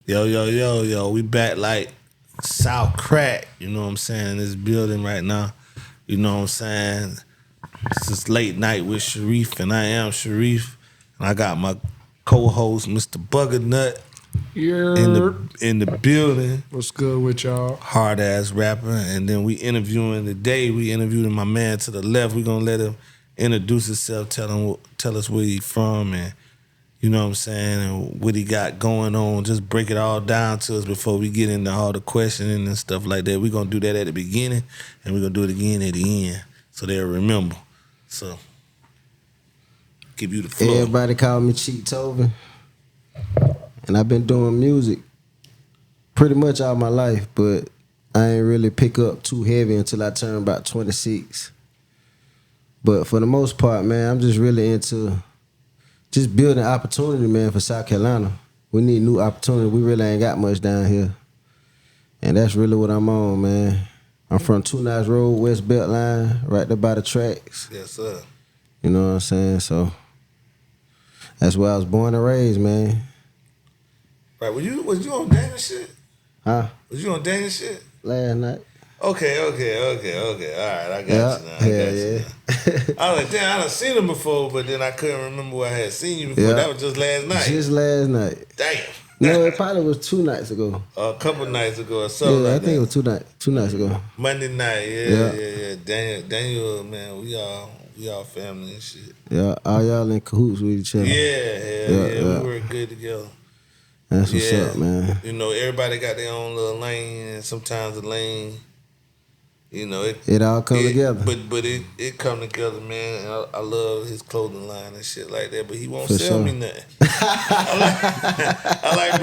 Yo. We back like South Crack, you know what I'm saying, in this building right now. You know what I'm saying? This is late night with Sharif, and I am Sharif. And I got my co-host, Mr. Buggernut, in Yeah. the building. What's good with y'all? Hard ass rapper. And then we interviewing today. We interviewing my man to the left. We gonna let him introduce himself, tell us where he from, and you know what I'm saying, and what he got going on. Just break it all down to us before we get into all the questioning and stuff like that. We're going to do that at the beginning, and we're going to do it again at the end so they'll remember. So, give you the floor. Everybody call me Chico, and I've been doing music pretty much all my life, but I ain't really pick up too heavy until I turned about 26. But for the most part, man, I'm just really into just building opportunity, man, for South Carolina. We need new opportunity. We really ain't got much down here. And that's really what I'm on, man. I'm from Two Nights Road, West Beltline, right there by the tracks. Yes, sir. You know what I'm saying? So that's where I was born and raised, man. Right, was you on Daniel shit? Huh? Was you on Daniel shit? Last night. Okay. All right, I got you now. I was like, damn, I done seen him before, but then I couldn't remember where I had seen you before. Yeah. That was just last night. Just last night. Damn. No, it probably was 2 nights ago. A couple nights ago or something Yeah, like I that. think it was two nights ago. Monday night, yeah. Daniel, man, we all family and shit. Yeah, all y'all in cahoots with each other. Yeah. We work good together. That's what's up, man. You know, everybody got their own little lane, and sometimes the lane, you know, it all come together. But it come together, man. And I love his clothing line and shit like that. But he won't For sell sure. me nothing. I like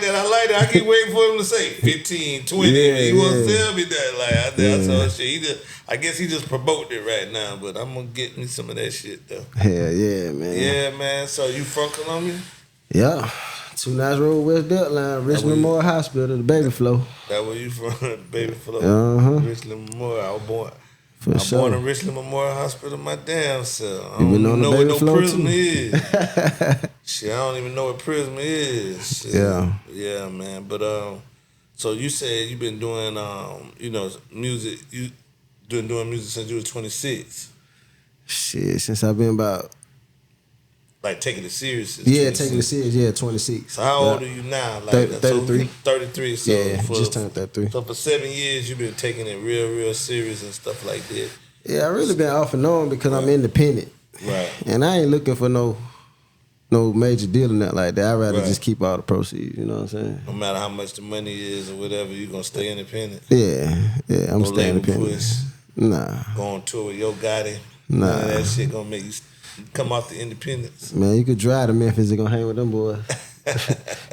that. I keep waiting for him to say 15, 20. He won't sell me that. Like I told shit. I guess he just promoted it right now. But I'm gonna get me some of that shit though. Hell yeah, man. Yeah, man. So you from Columbia? Yeah. Two Nights Road, West Beltline, Richland Memorial Hospital, the baby flow. That where you from, baby flow? Richland Memorial. I was born in Richland Memorial Hospital my damn self. I don't even know what no Prism is. Shit, I don't even know what Prism is. Shit. Yeah, man. But so you said you been doing music. You been doing music since you was 26. Shit, since I've been about. Like taking it serious. Yeah, 26. Taking it serious. Yeah, 26. So how old are you now? Like 33. 33. So yeah, just turned 33. So for 7 years, you've been taking it real serious and stuff like that. Yeah, I really been off and on because I'm independent. Right. And I ain't looking for no major deal or nothing like that. I'd rather just keep all the proceeds. You know what I'm saying? No matter how much the money is or whatever, you gonna stay independent. Yeah, I'm staying independent. Push, nah. Go on tour with Yo Gotti. Nah. None of that shit gonna make you come off the independence. Man, you could drive to Memphis and go hang with them boys.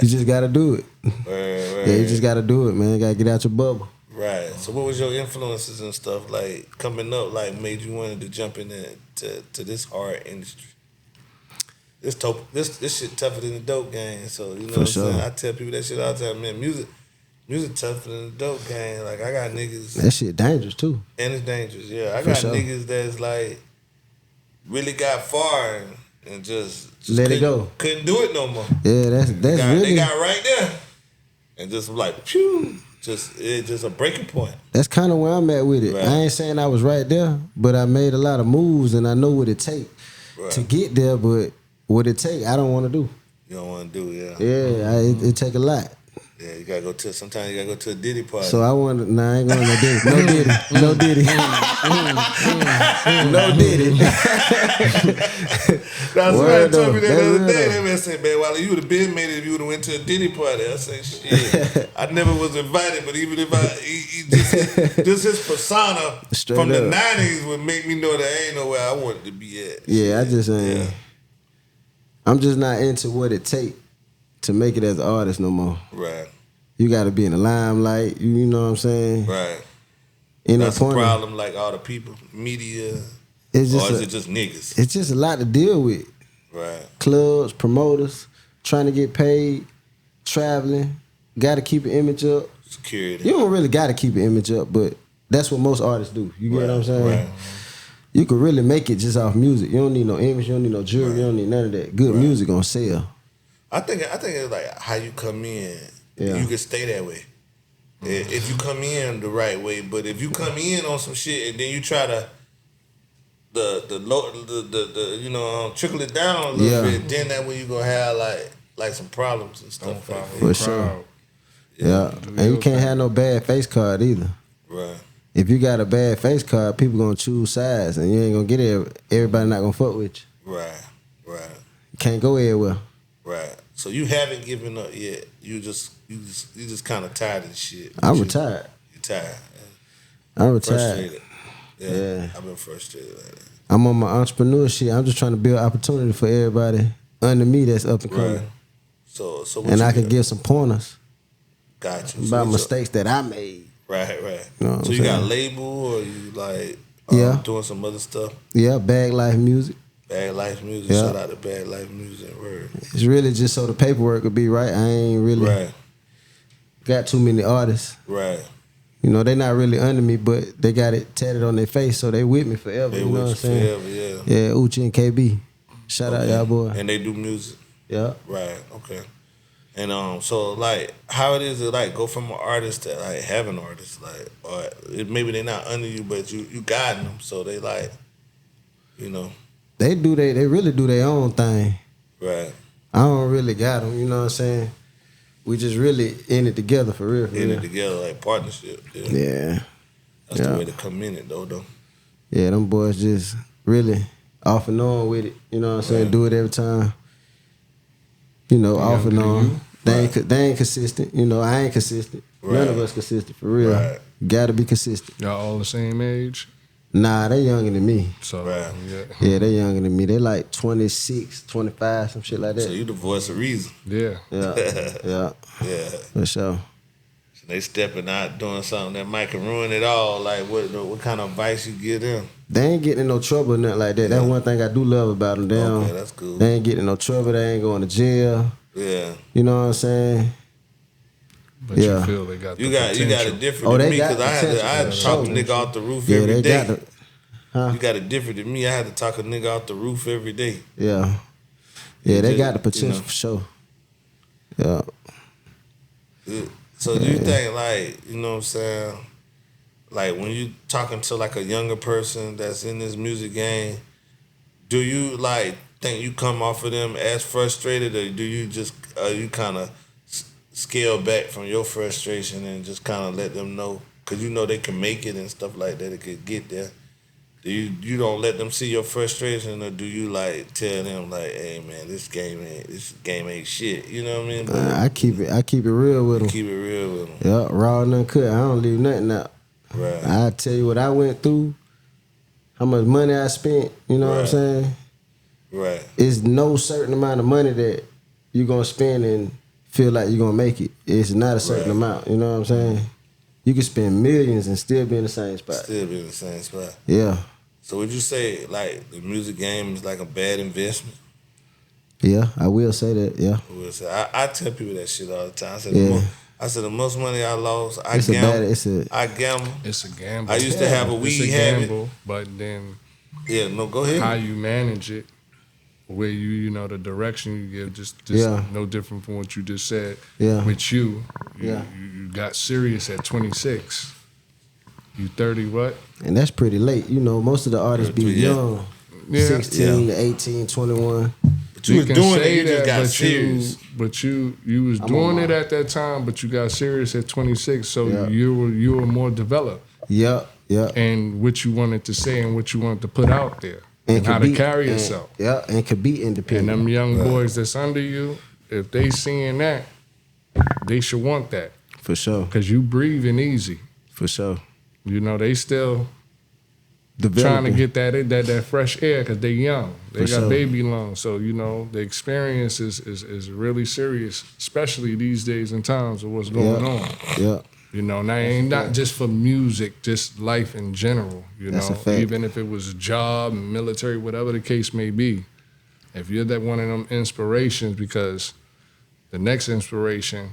You just gotta do it. Right. Yeah, you just gotta do it, man. You gotta get out your bubble. Right. So what was your influences and stuff like coming up, like made you wanted to jump into to this hard industry? This shit tougher than the dope game. So you know what I'm saying? I tell people that shit all the time, man, music tougher than the dope game. Like I got niggas. That shit dangerous too. And it's dangerous, yeah. I got niggas that's like really got far and just let it go. Couldn't do it no more. Yeah, that's really. They got right there, and just like, phew, it's just a breaking point. That's kind of where I'm at with it. Right. I ain't saying I was right there, but I made a lot of moves, and I know what it take to get there. But what it take, I don't want to do. You don't want to do, yeah. Yeah, it take a lot. Yeah, you gotta go to. Sometimes you gotta go to a Diddy party. So I want to. Nah, I ain't going to no Diddy. No Diddy. No Diddy. That's somebody told me that the other day. They man said, "Man, Wally, you would have been made it if you would have went to a Diddy party." I said, "Shit, I never was invited, but even if just his persona Straight from up. the '90s would make me know that ain't nowhere I wanted to be at." Yeah, I just ain't. Yeah. I'm just not into what it take to make it as an artist no more. Right. You got to be in the limelight. You know what I'm saying? Right. In That's a problem. Like all the people, media, is it just niggas? It's just a lot to deal with. Right. Clubs, promoters, trying to get paid, traveling. Got to keep an image up. Security. You don't really got to keep an image up, but that's what most artists do. You get what I'm saying? Right. You can really make it just off music. You don't need no image. You don't need no jewelry. You don't need none of that. Good music gonna sell. I think it's like how you come in Yeah. You can stay that way. If you come in the right way, but if you come in on some shit and then you try to trickle it down a little bit, then that way you gonna have like some problems and stuff like that. For sure. Yeah. And you can't have no bad face card either. Right. If you got a bad face card, people gonna choose sides, and you ain't gonna get everybody not gonna fuck with you. Right. You can't go everywhere. Right. So you haven't given up yet. You just kind of tired of the shit. I'm retired. You tired. I'm retired. Frustrated. Yeah. I've been frustrated like that. I'm on my entrepreneurship. I'm just trying to build opportunity for everybody under me that's up and coming. Right. So and I can give some pointers. Got you. About mistakes that I made. Right. You know so you got a label, or you doing some other stuff? Yeah, Bag Life Music. Bag Life Music. Yeah. Shout out to Bag Life Music. Word. It's really just so the paperwork could be right. I ain't really got too many artists. Right. You know, they not really under me, but they got it tatted on their face, so they with me forever. They you know what I'm saying? Forever, yeah. Uchi and KB. Shout out y'all boy. And they do music. Yeah. Right. Okay. And so like, how it is to like go from an artist to like have an artist, like, or maybe they're not under you, but you guiding them, so they like, you know. They really do their own thing. Right. I don't really got them. You know what I'm saying? We just really in it together for real. In it together, like partnership. Yeah. That's the way to come in it, though. Yeah, them boys just really off and on with it. You know what I'm saying? Right. Do it every time. You know, off and on. They ain't consistent. You know, I ain't consistent. Right. None of us consistent for real. Right. Gotta be consistent. Y'all all the same age? Nah, they younger than me. So yeah, they younger than me. They like 26, 25, some shit like that. So you the voice of reason. Yeah. Yeah. For sure. So they stepping out doing something that might can ruin it all. Like what kind of advice you give them? They ain't getting in no trouble or nothing like that. That's one thing I do love about them. Okay, that's cool. They ain't getting in no trouble. They ain't going to jail. Yeah. You know what I'm saying? But you feel they got you got it different than me, because I had to talk a nigga off the roof every day. You got it different than me. I had to talk a nigga off the roof every day. Yeah, they got the potential for sure. Yeah. So do you think, like, you know what I'm saying, like when you talking to like a younger person that's in this music game, do you like think you come off of them as frustrated, or do you just you kind of scale back from your frustration and just kind of let them know, because you know they can make it and stuff like that, they could get there? Do you don't let them see your frustration, or do you like tell them like, hey man, this game ain't shit? You know what I mean? But I keep it real with them. Keep it real with them. Yeah, raw and uncut. I don't leave nothing out. Right. I tell you what I went through, how much money I spent. You know what I'm saying? Right. It's no certain amount of money that you're gonna spend and feel like you're gonna make it. It's not a certain amount. You know what I'm saying? You can spend millions and still be in the same spot. Yeah. So would you say like the music game is like a bad investment? Yeah, I will say that. Yeah. I will say. I tell people that shit all the time. I said the most money I lost, I gamble. I gamble. It's a gamble. I used to have a weed habit. But then go ahead. How you manage it, where you know the direction you give, just no different from what you just said. Yeah. With you got serious at 26. You 30 what? And that's pretty late. You know, most of the artists be young. 16 to 18, 21. But you was doing it, you just got serious. But you was doing it at that time, but you got serious at 26, so you were more developed. Yeah. And what you wanted to say and what you wanted to put out there. And how to carry yourself. Yeah, and could be independent. And them young boys that's under you, if they seeing that, they should want that. For sure. Because you breathing easy. For sure. You know, they still developing. Trying to get that fresh air because they young. They got baby lungs. So, you know, the experience is really serious, especially these days and times of what's going on. Yeah. You know, now ain't not just for music, just life in general. You know, even if it was a job, military, whatever the case may be. If you're that one of them inspirations, because the next inspiration,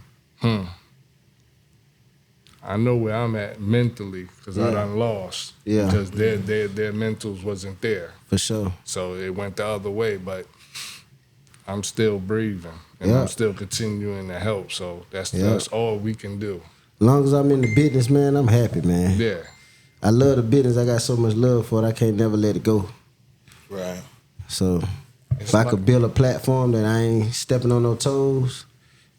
I know where I'm at mentally because I done lost. Yeah. Because their mentals wasn't there. For sure. So it went the other way. But I'm still breathing and I'm still continuing to help. So that's all we can do. As long as I'm in the business, man, I'm happy, man. Yeah. I love the business. I got so much love for it. I can't never let it go. Right. So if I could build a platform that I ain't stepping on no toes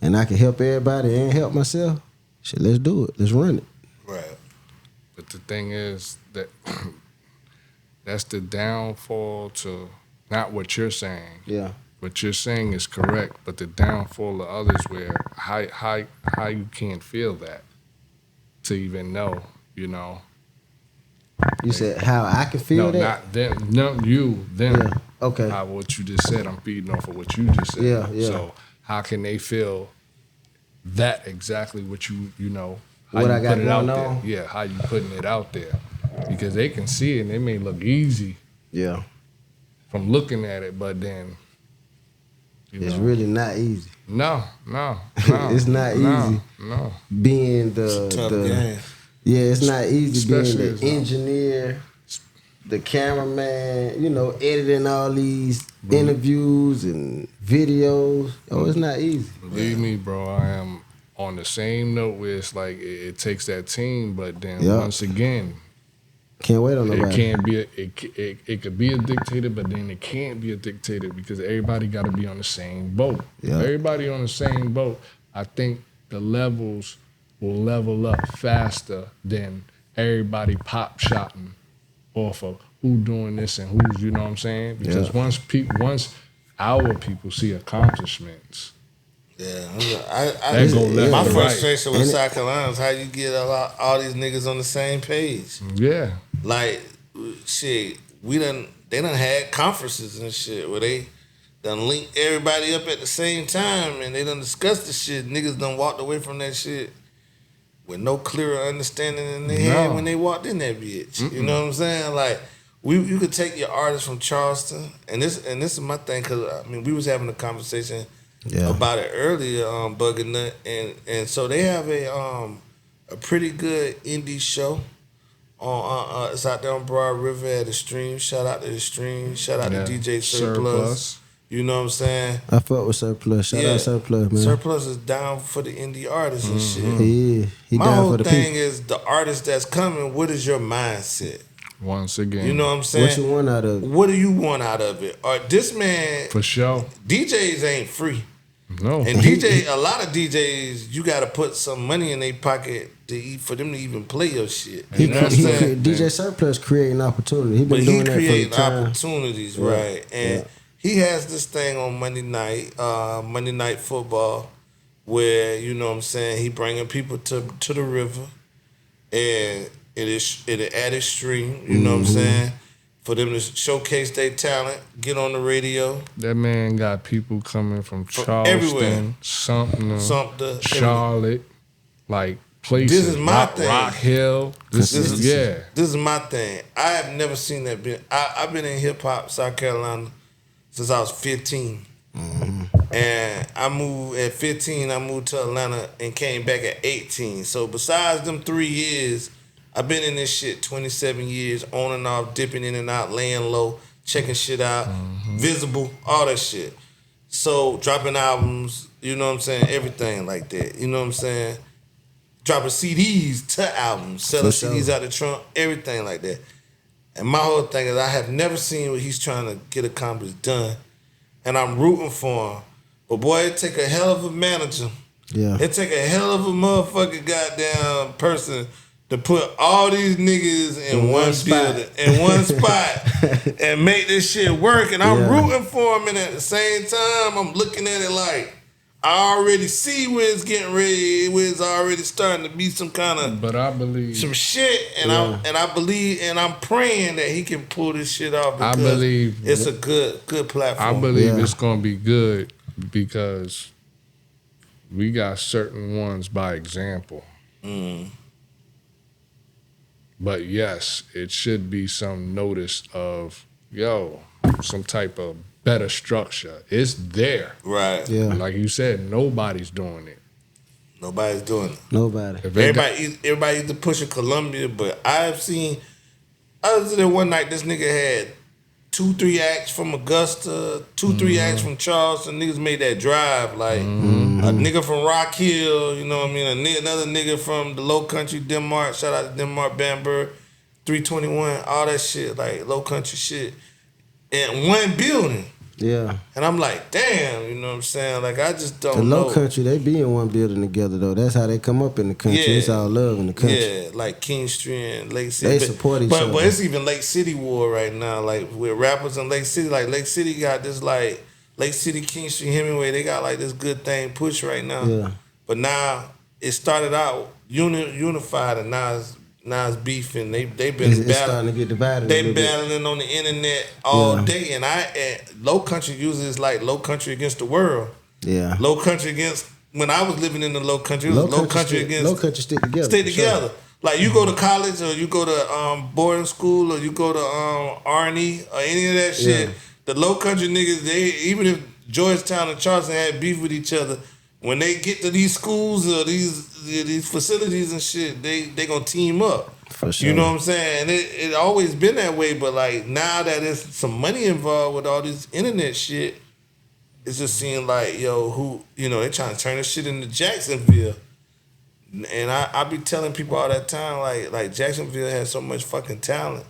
and I can help everybody and help myself, shit, let's do it. Let's run it. Right. But the thing is that that's the downfall to not what you're saying. Yeah. What you're saying is correct, but the downfall of others where how you can't feel that to even know, you know. You said how I can feel that? No, not them. No, you, them. Yeah. Okay. How what you just said, I'm feeding off of what you just said. Yeah, yeah. So how can they feel that exactly what you know, how what you I got put it going out on? there. Yeah, how you putting it out there. Because they can see it and it may look easy. Yeah. From looking at it, but then it's really not easy. No. It's not easy. No. Being Tough game. Yeah, it's not easy Especially being the engineer, the cameraman, you know, editing all these interviews and videos. Oh, it's not easy. Believe me, bro, I am on the same note where it's like it takes that team, but then once again, can't wait on nobody. It can't be it could be a dictator, but then it can't be a dictator because everybody got to be on the same boat. Yeah. Everybody on the same boat. I think the levels will level up faster than everybody pop shopping off of who doing this and who's, you know what I'm saying? Because once our people see accomplishments. Yeah, my frustration with South Carolina is how you get all these niggas on the same page. Yeah, like shit, they done had conferences and shit where they done link everybody up at the same time and they done discussed the shit. Niggas done walked away from that shit with no clearer understanding than they had when they walked in that bitch. You know what I'm saying? Like you could take your artist from Charleston, and this is my thing because I mean we was having a conversation. About it earlier, Bugging Nut, and so they have a pretty good indie show on it's out there on Broad River at the Stream. Shout out to the Stream. Shout out to DJ Surplus. You know what I'm saying? I fuck with Surplus. Shout out Surplus, man. Surplus is down for the indie artists and shit. He My down whole for the thing people. is the artist that's coming. What is your mindset? Once again, you know what I'm saying? What you want out of it? What do you want out of it? Or this man, for sure, DJs ain't free. No. And a lot of DJs, you got to put some money in their pocket for them to even play your shit. You know what I'm saying? DJ Surplus creating opportunity. He creating opportunities, right? And he has this thing on Monday Night Football, where you know what I'm saying he bringing people to the river, and it at his stream. You know what I'm saying. For them to showcase their talent, get on the radio. That man got people coming from Charleston, everywhere. Sumter, Charlotte, like places. This is my thing. Rock Hill. This is my thing. I have never seen that. I've been in hip hop, South Carolina, since I was 15. And I moved at 15. I moved to Atlanta and came back at 18. So besides them 3 years, I've been in this shit 27 years, on and off, dipping in and out, laying low, checking shit out, visible, all that shit. So dropping albums, you know what I'm saying, everything like that, you know what I'm saying? Dropping CDs to albums, selling CDs out the trunk, everything like that. And my whole thing is I have never seen what he's trying to get accomplished done, and I'm rooting for him. But boy, it take a hell of a manager. Yeah. It take a hell of a motherfucking goddamn person to put all these niggas in one building, in one spot, and make this shit work. And I'm rooting for them, and at the same time, I'm looking at it like I already see where it's getting ready, where it's already starting to be some kind of. But I believe some shit, and I believe, and I'm praying that he can pull this shit off. Because I believe it's a good platform. I believe it's gonna be good because we got certain ones by example. But yes, it should be some notice of, some type of better structure. It's there. Right. Yeah. Like you said, nobody's doing it. Nobody's doing it. Nobody. Everybody either pushing Columbia, but I've seen, other than one night, this nigga had 2-3 acts from Augusta, 2-3 acts from Charleston. Niggas made that drive. Like a nigga from Rock Hill, you know what I mean? Another nigga from the Low Country, Denmark. Shout out to Denmark, Bamberg, 321, all that shit, like low country shit. In one building. Yeah. And I'm like, damn, you know what I'm saying? Like, I just don't know. The Low Country, they be in one building together, though. That's how they come up in the country. Yeah. It's all love in the country. Yeah, like King Street and Lake City. They support each other. But it's even Lake City war right now. Like, with rappers in Lake City. Like, Lake City got this, like, Lake City, King Street, Hemingway. They got, like, this good thing push right now. Yeah. But now, it started out unified, and now it's beefing. They've been it's starting to get divided. They battling on the internet all day, and Low Country usually is like Low Country against the world. Yeah, Low Country against. When I was living in the Low Country, it was Low Country against. Low Country stick together. Stay together. Sure. Like you go to college or you go to boarding school or you go to Arnie or any of that shit. Yeah. The Low Country niggas, they even if Georgetown and Charleston had beef with each other, when they get to these schools or these facilities and shit, they gonna team up. For sure. You know what I'm saying? And it always been that way, but like now that there's some money involved with all this internet shit, it's just seeing like, yo, they're trying to turn this shit into Jacksonville. And I be telling people all that time, like Jacksonville has so much fucking talent.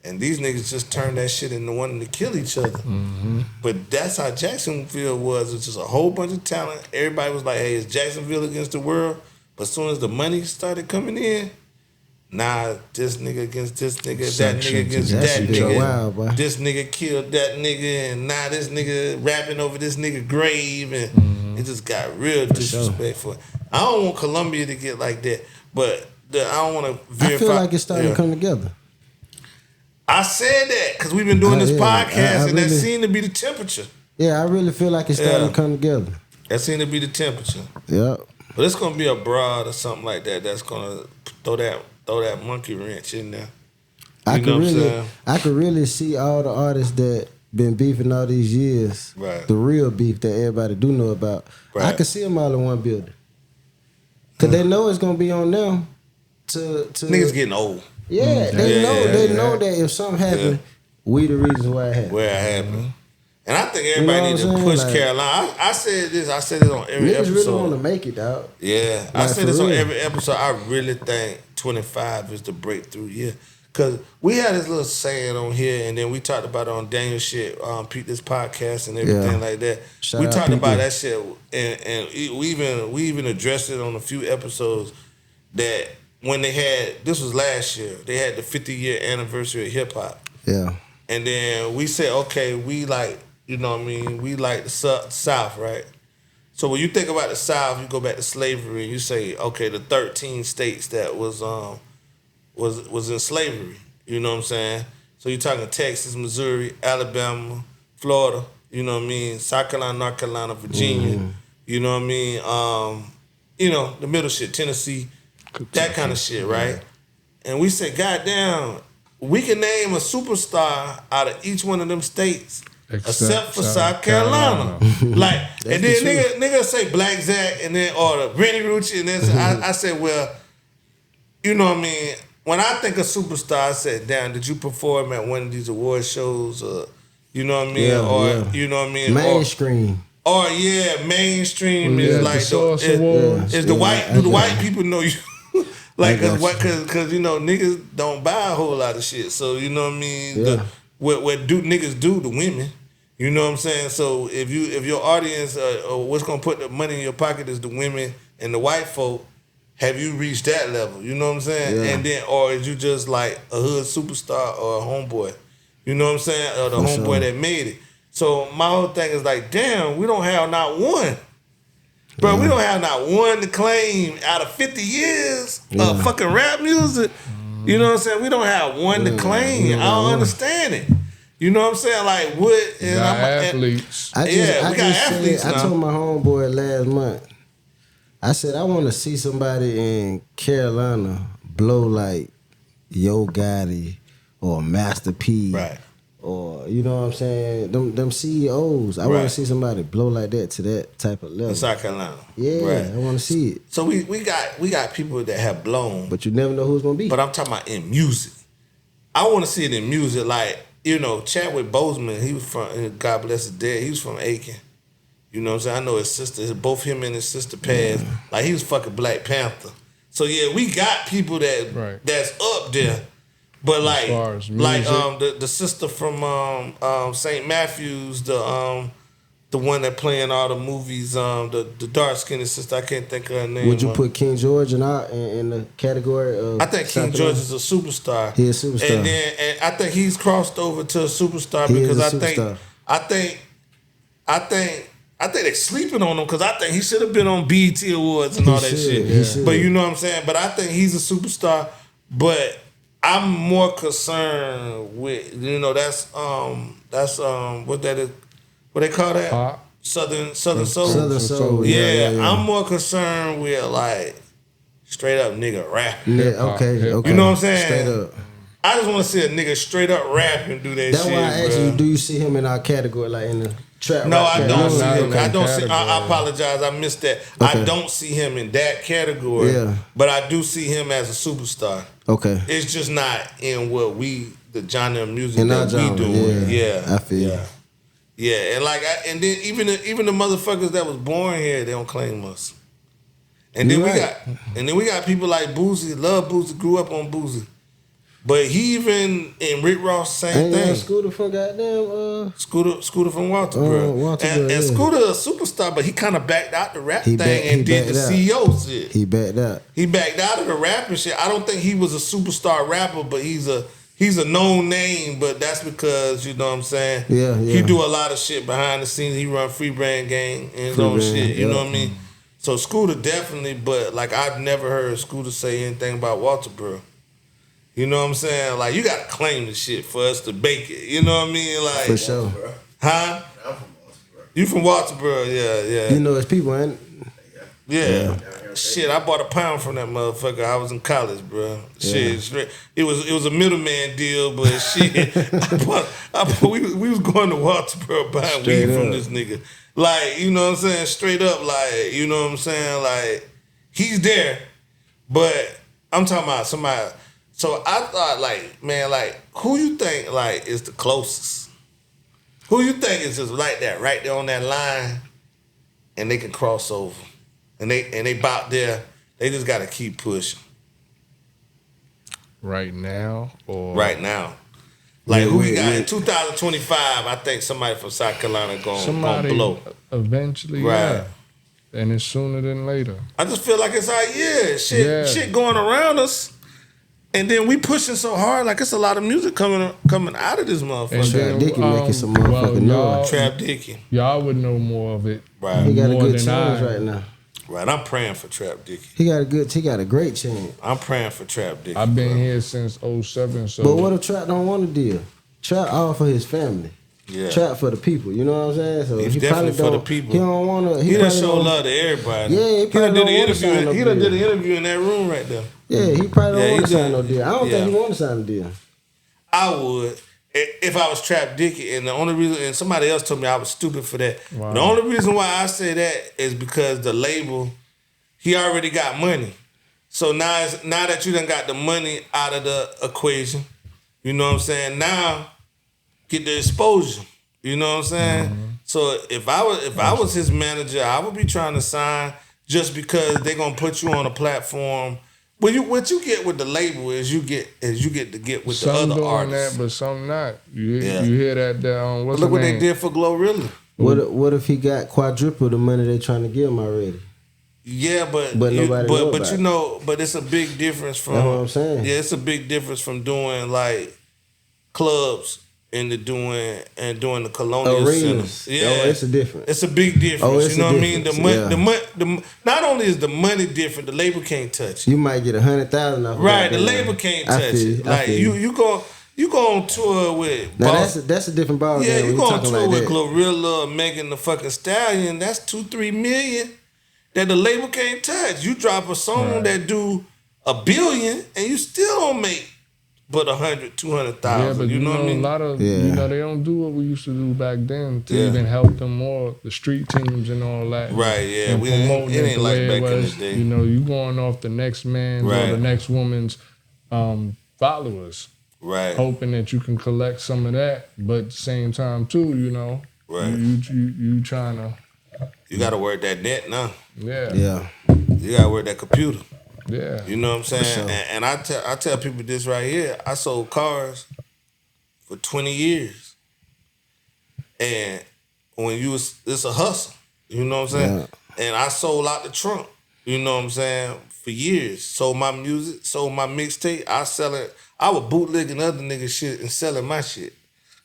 And these niggas just turned that shit into wanting to kill each other. Mm-hmm. But that's how Jacksonville was. It's just a whole bunch of talent. Everybody was like, hey, it's Jacksonville against the world. But as soon as the money started coming in, nah, this nigga against this nigga, that nigga against that nigga. Wild, this nigga killed that nigga, and now this nigga rapping over this nigga grave, and it just got real disrespectful. Sure. I don't want Columbia to get like that, but I don't want to verify. I feel like it's starting to come together. I said that because we've been doing this podcast, and that seemed to be the temperature. Yeah, I really feel like it's starting to come together. That seemed to be the temperature. Yeah. But it's gonna be a broad or something like that that's gonna throw that monkey wrench in there. I could really see all the artists that been beefing all these years. Right. The real beef that everybody do know about. Right. I could see them all in one building. Cause they know it's gonna be on them. To niggas getting old. Yeah, they know that if something happen, we the reason why it happened. Where it happened. And I think everybody needs to push like, Carolina. I said this on every episode. Niggas really want to make it out. Yeah, like, I said this on every episode. I really think 25 is the breakthrough year. Because we had this little saying on here, and then we talked about it on Daniel shit, Pete, this podcast and everything like that. We talked about that shit, and we even addressed it on a few episodes that when they had, this was last year, they had the 50-year anniversary of hip-hop. Yeah. And then we said, okay, we like, you know what I mean, we like the South, right? So when you think about the South, you go back to slavery, and you say, okay, the 13 states that was in slavery, you know what I'm saying? So you're talking Texas, Missouri, Alabama, Florida, you know what I mean, South Carolina, North Carolina, Virginia, you know what I mean, the middle shit, Tennessee, that kind of shit, right? And we said, goddamn, we can name a superstar out of each one of them states, except for South Carolina. Like, and then nigga say Black Zach, and then or Rennie Rucci, and then I said, well, you know what I mean. When I think of superstar, I said, damn, did you perform at one of these award shows, or you know what I mean, you know what I mean, mainstream. Mainstream is like the white. Do the white people know you? Like, cause niggas don't buy a whole lot of shit. So you know what I mean. Yeah. What do niggas do to women? You know what I'm saying. So if your audience or what's gonna put the money in your pocket is the women and the white folk, have you reached that level? You know what I'm saying. Yeah. And then or is you just like a hood superstar or a homeboy? You know what I'm saying. Or the homeboy that made it. So my whole thing is like, damn, we don't have not one. Bro, we don't have not one to claim out of 50 years of fucking rap music. You know what I'm saying? We don't have one to claim. I don't understand it. You know what I'm saying? Like, what? We got athletes. We got athletes now. I told my homeboy last month, I said, I want to see somebody in Carolina blow like Yo Gotti or Master P. Right. Or, you know what I'm saying? Them CEOs. I want to see somebody blow like that to that type of level. In South Carolina. Yeah, right. I want to see it. So we got people that have blown. But you never know who's going to be. But I'm talking about in music. I want to see it in music. Like, you know, Chadwick Boseman, he was from, God bless his dead, he was from Aiken. You know what I'm saying? I know his sister, both him and his sister passed. Like, he was fucking Black Panther. So, yeah, we got people that's up there. But, like, the sister from St. Matthews, the one that playing all the movies, the dark-skinned sister, I can't think of her name. Would you put King George in the category of... I think King George is a superstar. He is a superstar. And I think he's crossed over to a superstar because I think they're sleeping on him because I think he should have been on BET Awards and all that shit. Yeah. But you know what I'm saying? But I think he's a superstar. But I'm more concerned with, you know, that's what that is. What they call that? Pop. Southern Soul. Southern Soul. Yeah. I'm more concerned with like straight up nigga rapping. Yeah, okay. You know what I'm saying? Straight up. I just want to see a nigga straight up rap and do that shit. That's why I asked you, do you see him in our category, like in the trap? No, I don't see him. Okay. I don't see. I apologize. I missed that. Okay. I don't see him in that category. Yeah. But I do see him as a superstar. Okay. It's just not in what the genre of music that we do. Yeah. I feel. Yeah. Yeah, and like, and then even the motherfuckers that was born here, they don't claim us. And then we got people like Boosie, love Boosie, grew up on Boosie, but he even in Rick Ross same thing. Scooter from goddamn Scooter from Walterboro. And Scooter a superstar, but he kind of backed out the rap thing and did the CEO shit. He backed out. He backed out of the rapping shit. I don't think he was a superstar rapper, but he's a known name, but that's because, you know what I'm saying? Yeah. He do a lot of shit behind the scenes. He run Free Brand Gang and his own shit, you know what I mean? So Scooter definitely, but like I've never heard Scooter say anything about Walterboro. You know what I'm saying? Like you gotta claim the shit for us to bake it. You know what I mean? Like for sure. Huh? I'm from Walterboro. You from Walterboro, yeah. You know his people, ain't it? Yeah. Shit, I bought a pound from that motherfucker. I was in college, bro. Shit, it was a middleman deal, but shit, we was going to Walterboro buying weed from this nigga. Like, you know what I'm saying? Straight up, like, you know what I'm saying? Like, he's there, but I'm talking about somebody. So I thought, like, man, like, who you think, like, is the closest? Who you think is just like that, right there on that line, and they can cross over? And they about there, they just gotta keep pushing. Right now or right now. Like who we got in 2025, I think somebody from South Carolina gonna blow. Eventually, right. Yeah. And it's sooner than later. I just feel like it's our year. Shit going around us. And then we pushing so hard, like it's a lot of music coming out of this motherfucker. Trap Dicky making some motherfucking noise. Trap Dicky. Y'all would know more of it. Right. He got a good chance right now. Right, I'm praying for Trap Dicky. He got a great chance. I'm praying for Trap Dicky. I've been here since 07, so. But what if Trap don't want a deal? Trap all for his family. Yeah. Trap for the people. You know what I'm saying? So he's definitely for the people. He don't want to. He done show love to everybody. Yeah, he done did an interview in that room right there. Yeah, he probably don't want to sign no deal. I don't think he want to sign a deal. I would. If I was Trap Dicky, and the only reason, and somebody else told me I was stupid for that. Wow. The only reason why I say that is because the label, he already got money. So now that you done got the money out of the equation, you know what I'm saying? Now, get the exposure. You know what I'm saying? Mm-hmm. So if I was his manager, I would be trying to sign just because they're gonna put you on a platform. What you get with the label is you get to get with some the other artists. That, but some not. You hear that? What's look what they did for Glorilla. What if he got quadruple the money they trying to give him already? Yeah, but it's a big difference from. That's what I'm saying. Yeah, it's a big difference from doing like clubs into doing the Colonial Arenas. Center. Yeah, it's a difference. It's a big difference. You know what I mean? The not only is the money different, the label can't touch it. You might get 100,000 off. Right, the label can't touch it. Like you go on tour with. Now that's a different ball. Yeah, you go on tour with that. Glorilla, Megan the fucking Stallion. That's 2-3 million that the label can't touch. You drop a song that do $1 billion and you still don't make but 100,000-200,000. Yeah, but you know what I mean? A lot of they don't do what we used to do back then to even help them more, the street teams and all that. Right, yeah. It ain't like back in the day. You know, you going off the next man's or the next woman's followers. Right. Hoping that you can collect some of that, but at the same time too, you know, right. You trying to. You got to work that net now. Yeah. Yeah. You got to work that computer. Yeah. You know what I'm saying? Sure. And I tell people this right here. I sold cars for 20 years. And it's a hustle. You know what I'm saying? Yeah. And I sold out the trunk. You know what I'm saying? For years. Sold my music, sold my mixtape. I sell it. I was bootlegging other niggas shit and selling my shit.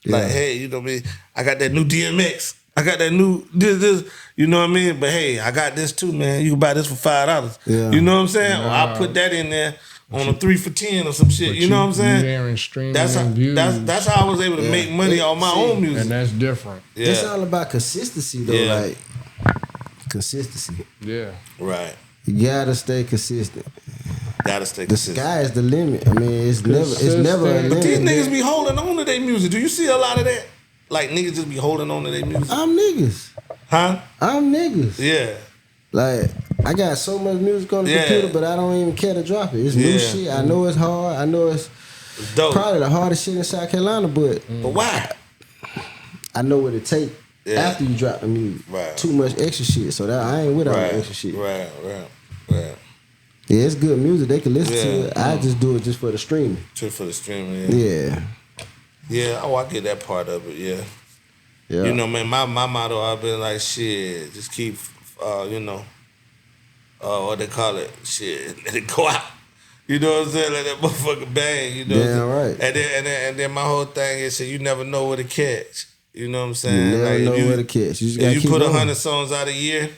Yeah. Like, hey, you know what I mean? I got that new DMX. I got that new this, you know what I mean? But hey, I got this too, man. You can buy this for $5. Yeah. You know what I'm saying? Or I put that in there on a 3 for $10 or some shit. You know what I'm saying? There and streaming that's how I was able to make money on my own music. And that's different. Yeah. It's all about consistency though, like consistency. Yeah. Right. You gotta stay consistent. Gotta stay consistent. The sky is the limit. I mean, it's never a limit. But these niggas be holding on to their music. Do you see a lot of that? Like niggas just be holding on to their music. I'm niggas. Huh? I'm niggas. Yeah. Like, I got so much music on the computer, but I don't even care to drop it. It's new shit. I know it's hard. I know it's dope. Probably the hardest shit in South Carolina, but why? I know what it takes after you drop the music. Right. Too much extra shit. So that I ain't with all the extra shit. Right. Yeah, it's good music. They can listen to it. I just do it just for the streaming. Just for the streaming, yeah. Yeah, I get that part of it, yeah. You know, man, my motto, I've been like, shit, just keep, what they call it, shit, let it go out. You know what I'm saying? Let that motherfucker bang, you know. Yeah, right. And then my whole thing is, you never know where to catch. You know what I'm saying? You never know where to catch. You just if you put 100 going. songs out a year,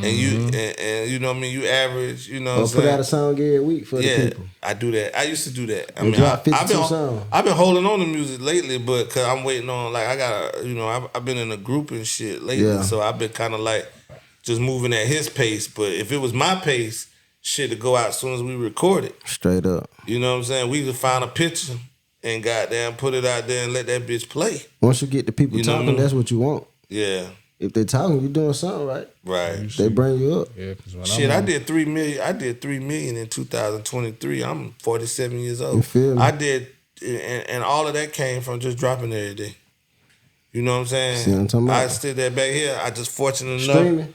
and you know what I mean, you average, you know what I'm saying? Put out a song every week for the people. I do that. I used to do that. I mean, I've been holding on to music lately, but cause I'm waiting on, like, I got I've been in a group and shit lately, so I've been kind of like just moving at his pace. But if it was my pace, shit to go out as soon as we record it. Straight up. You know what I'm saying? We just find a picture and goddamn put it out there and let that bitch play. Once you get the people talking, that's what you want. Yeah. If they talking, you doing something right. Right. They bring you up. Yeah, shit, I did $3 million. I did $3 million in 2023. I'm 47 years old. You feel me? I did, and all of that came from just dropping every day. You know what I'm saying? See what I'm talking about? I stood that back here. I just fortunate enough. Streaming.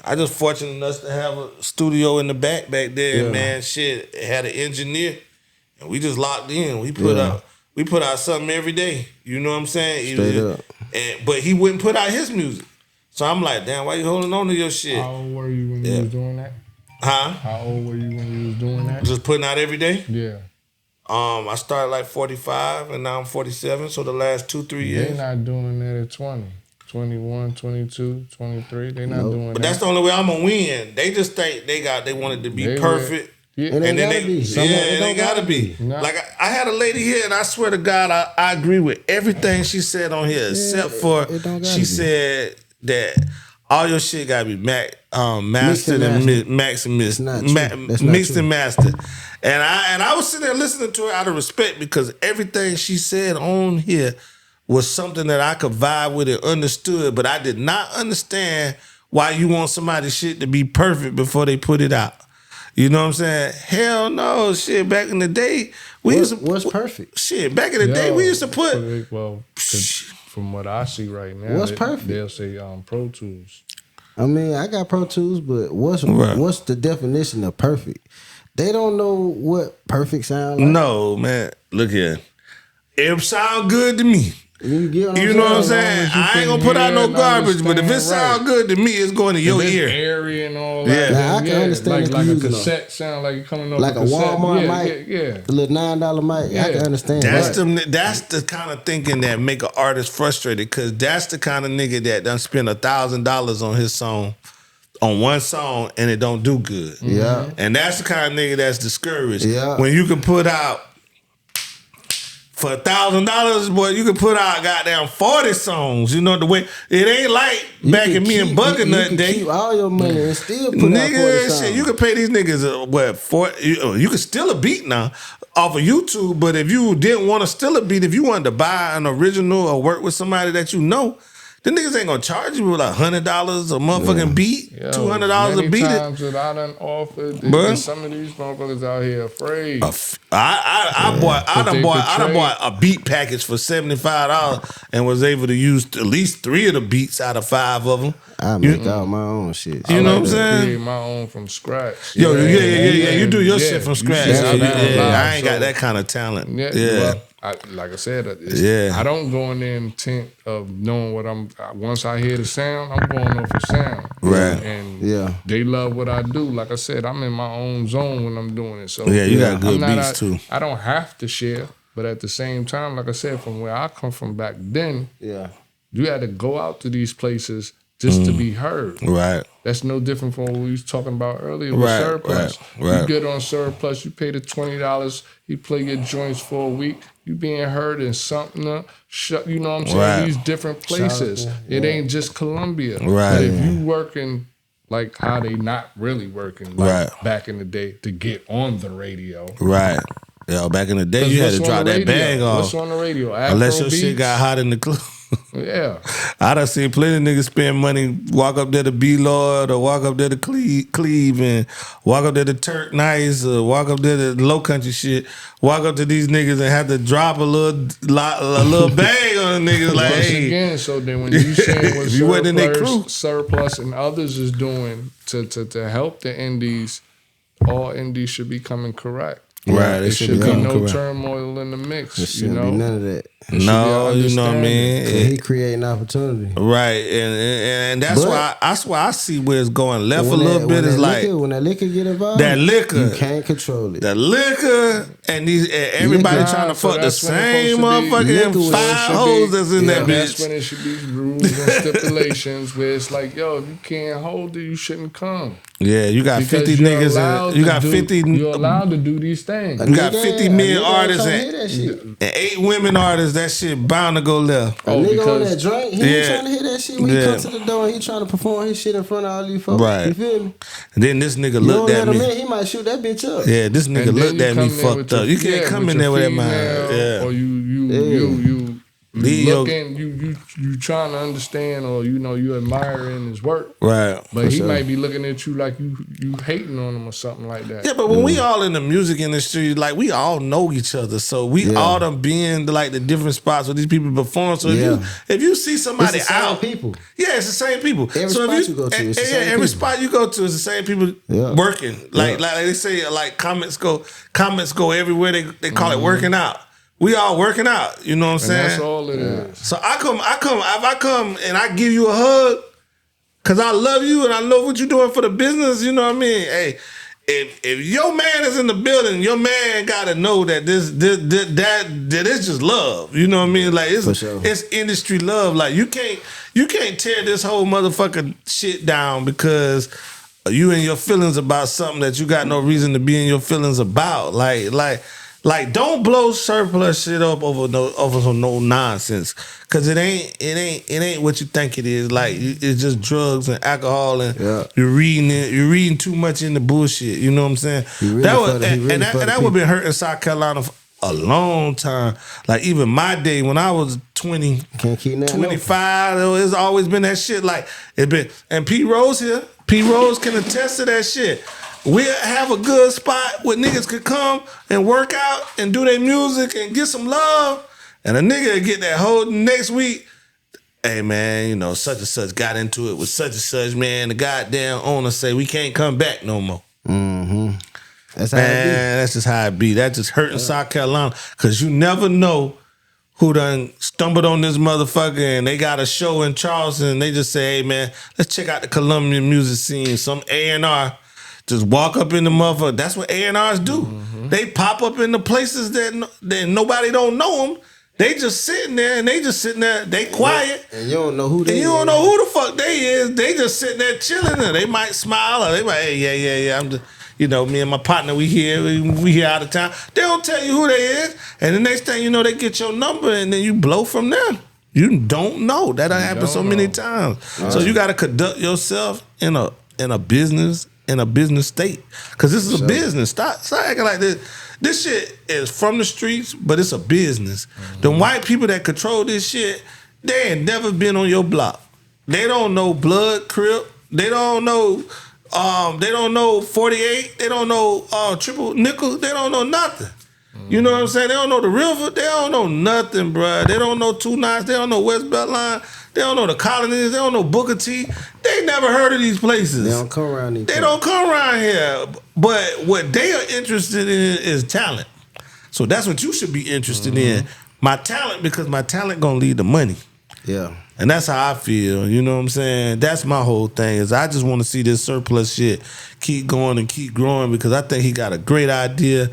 I just fortunate enough to have a studio in the back there, man. Shit, it had an engineer, and we just locked in. We put out something every day. You know what I'm saying? Straight up. But he wouldn't put out his music. So I'm like, damn, why you holding on to your shit? How old were you when you was doing that? Huh? How old were you when you was doing that? Just putting out every day? Yeah. I started like 45 and now I'm 47. So the last 2-3 years. They're not doing that at 20. 21, 22, 23. They're not doing that. But that's the only way I'm gonna win. They just think they wanted to be perfect. Yeah. And then they gotta be. No. Like I had a lady here, and I swear to God, I agree with everything she said on here, except for she said that all your shit gotta be mastered and mixed and mastered. And I was sitting there listening to her out of respect because everything she said on here was something that I could vibe with and understood, but I did not understand why you want somebody's shit to be perfect before they put it out. You know what I'm saying? Hell no, shit. Back in the day, what's perfect? Shit, back in the day, we used to put. Well, from what I see right now, what's perfect? They'll say Pro Tools. I mean, I got Pro Tools, but what's the definition of perfect? They don't know what perfect sound like. No, man. Look here. It sound good to me. You know what I'm saying? I ain't gonna put out no garbage, but if it sound good to me, it's going to your ear. Airy and all that. Yeah, I can understand like a cassette sound like you're coming off like a Walmart mic, a little $9 mic. I can understand. That's the kind of thinking that make an artist frustrated, because that's the kind of nigga that done spend $1,000 on his song, on one song, and it don't do good. Yeah, and that's the kind of nigga that's discouraged. Yeah, when you can put out. For $1,000, boy, you can put out goddamn 40 songs. You know the way it ain't like back in me and Bugging that day. Keep all your money and still put out 40 songs. Shit, you can pay these niggas you can steal a beat now off of YouTube. But if you didn't want to steal a beat, if you wanted to buy an original or work with somebody that you know, The niggas ain't gonna charge you with like $100 a motherfucking beat, $200 a beat. Many times that I done offered, and some of these motherfuckers out here afraid. I done bought a beat package for $75 and was able to use at least 3 of the beats out of 5 of them. I make all my own shit. You know what I'm saying? Create my own from scratch. Yo, yeah. You do your shit from scratch. I ain't got that kind of talent. Yeah. Well, like I said, I don't go in there intent of knowing what I'm. Once I hear the sound, I'm going off the sound. Right. And they love what I do. Like I said, I'm in my own zone when I'm doing it. So you got good beats too. I don't have to share, but at the same time, like I said, from where I come from back then, you had to go out to these places just to be heard. Right. That's no different from what we was talking about earlier with Surplus. Right. You get on Surplus, you pay the $20, you play your joints for a week, you being heard in something, you know what I'm saying? Right. These different places. It ain't just Columbia. Right. But if you working like how they not really working back in the day to get on the radio. Right. Yo, back in the day, you had to drop that bag off. What's on the radio? Unless your shit got hot in the club. Yeah. I done seen plenty of niggas spend money, walk up there to B-Lord or walk up there to Cleve and walk up there to Turk Nice or walk up there to Low Country shit, walk up to these niggas and have to drop a little bag on the niggas like, Once hey. again, so then when you saying what you wasn't in their crew. Surplus and others is doing to help the indies, all indies should be coming correct. Right, there should be no turmoil in the mix. There shouldn't be none of that. No, you know what I mean. He creating opportunity, right? And that's why I see where it's going left a little bit. Is like when that liquor get involved, that liquor you can't control it. The liquor and everybody trying to fuck the same motherfucking 5 hoes that's in that bitch. That's when it should be rules and stipulations where it's like, yo, if you can't hold it, you shouldn't come. Yeah, you got 50 niggas and you got 50. You're allowed to do these things. You got 50 men artists and 8 women artists. That shit bound to go left. A nigga on that drink, he ain't trying to hear that shit when he comes to the door and he trying to perform his shit in front of all these folks. Right. You feel me? And then this nigga looked at me. He might shoot that bitch up. Yeah, this nigga looked at me fucked up. You can't come in there with that mind. Yeah. Or you looking, you trying to understand, or you admiring his work, right? But he might be looking at you like you hating on him or something like that. Yeah, but when we all in the music industry, like we all know each other, so we all done been to like the different spots where these people perform. So if you see somebody it's the out, same people. Yeah, it's the same people. Every spot you go to, it's the same every people. spot you go to is the same people working. Like they say, like comments go everywhere. They call it working out. We all working out, you know what I'm saying? That's all it is. So if I come and I give you a hug, cause I love you and I know what you're doing for the business, you know what I mean? Hey, if your man is in the building, your man gotta know that that it's just love. You know what I mean? Like it's industry love. Like you can't tear this whole motherfucking shit down because you in your feelings about something that you got no reason to be in your feelings about. Like don't blow Surplus shit up over some no nonsense, cause it ain't what you think it is. Like it's just drugs and alcohol and you're reading too much into bullshit. You know what I'm saying? That would been hurting South Carolina for a long time. Like even my day when I was 20, 25, it's always been that shit. Like it been, and P Rose here. P Rose can attest to that shit. We'll have a good spot where niggas could come and work out and do their music and get some love. And a nigga get that whole next week, hey man, such and such got into it with such and such, man. The goddamn owner say we can't come back no more. Mm-hmm. That's how it be. That's just how it be. That just hurting South Carolina. Cause you never know who done stumbled on this motherfucker and they got a show in Charleston and they just say, hey man, let's check out the Colombian music scene. Some A&R just walk up in the motherfucker. That's what A&Rs do. Mm-hmm. They pop up in the places that nobody don't know them. They just sitting there and they quiet. And you don't know who they is. And you don't know who the fuck they is. They just sitting there chilling and they might smile or they might, hey, yeah. I'm just, me and my partner, we here out of town. They don't tell you who they is. And the next thing you know, they get your number and then you blow from there. You don't know. That done happened so many times. Right. So you got to conduct yourself in a business state, because this is a business. Stop acting like this. This shit is from the streets, but it's a business. Mm-hmm. The white people that control this shit They ain't never been on your block. They don't know Blood, Crip. They don't know 48. They don't know Triple Nickel. They don't know nothing. You know what I'm saying? They don't know the river. They don't know nothing, bruh. They don't know 2 Nines. They don't know West Beltline. They don't know the Colonies. They don't know Booker T. They never heard of these places. They don't come around these They don't come around here. But what they are interested in is talent. So that's what you should be interested in. My talent, because my talent gonna lead to money. Yeah. And that's how I feel. You know what I'm saying? That's my whole thing is I just want to see this surplus shit keep going and keep growing because I think he got a great idea.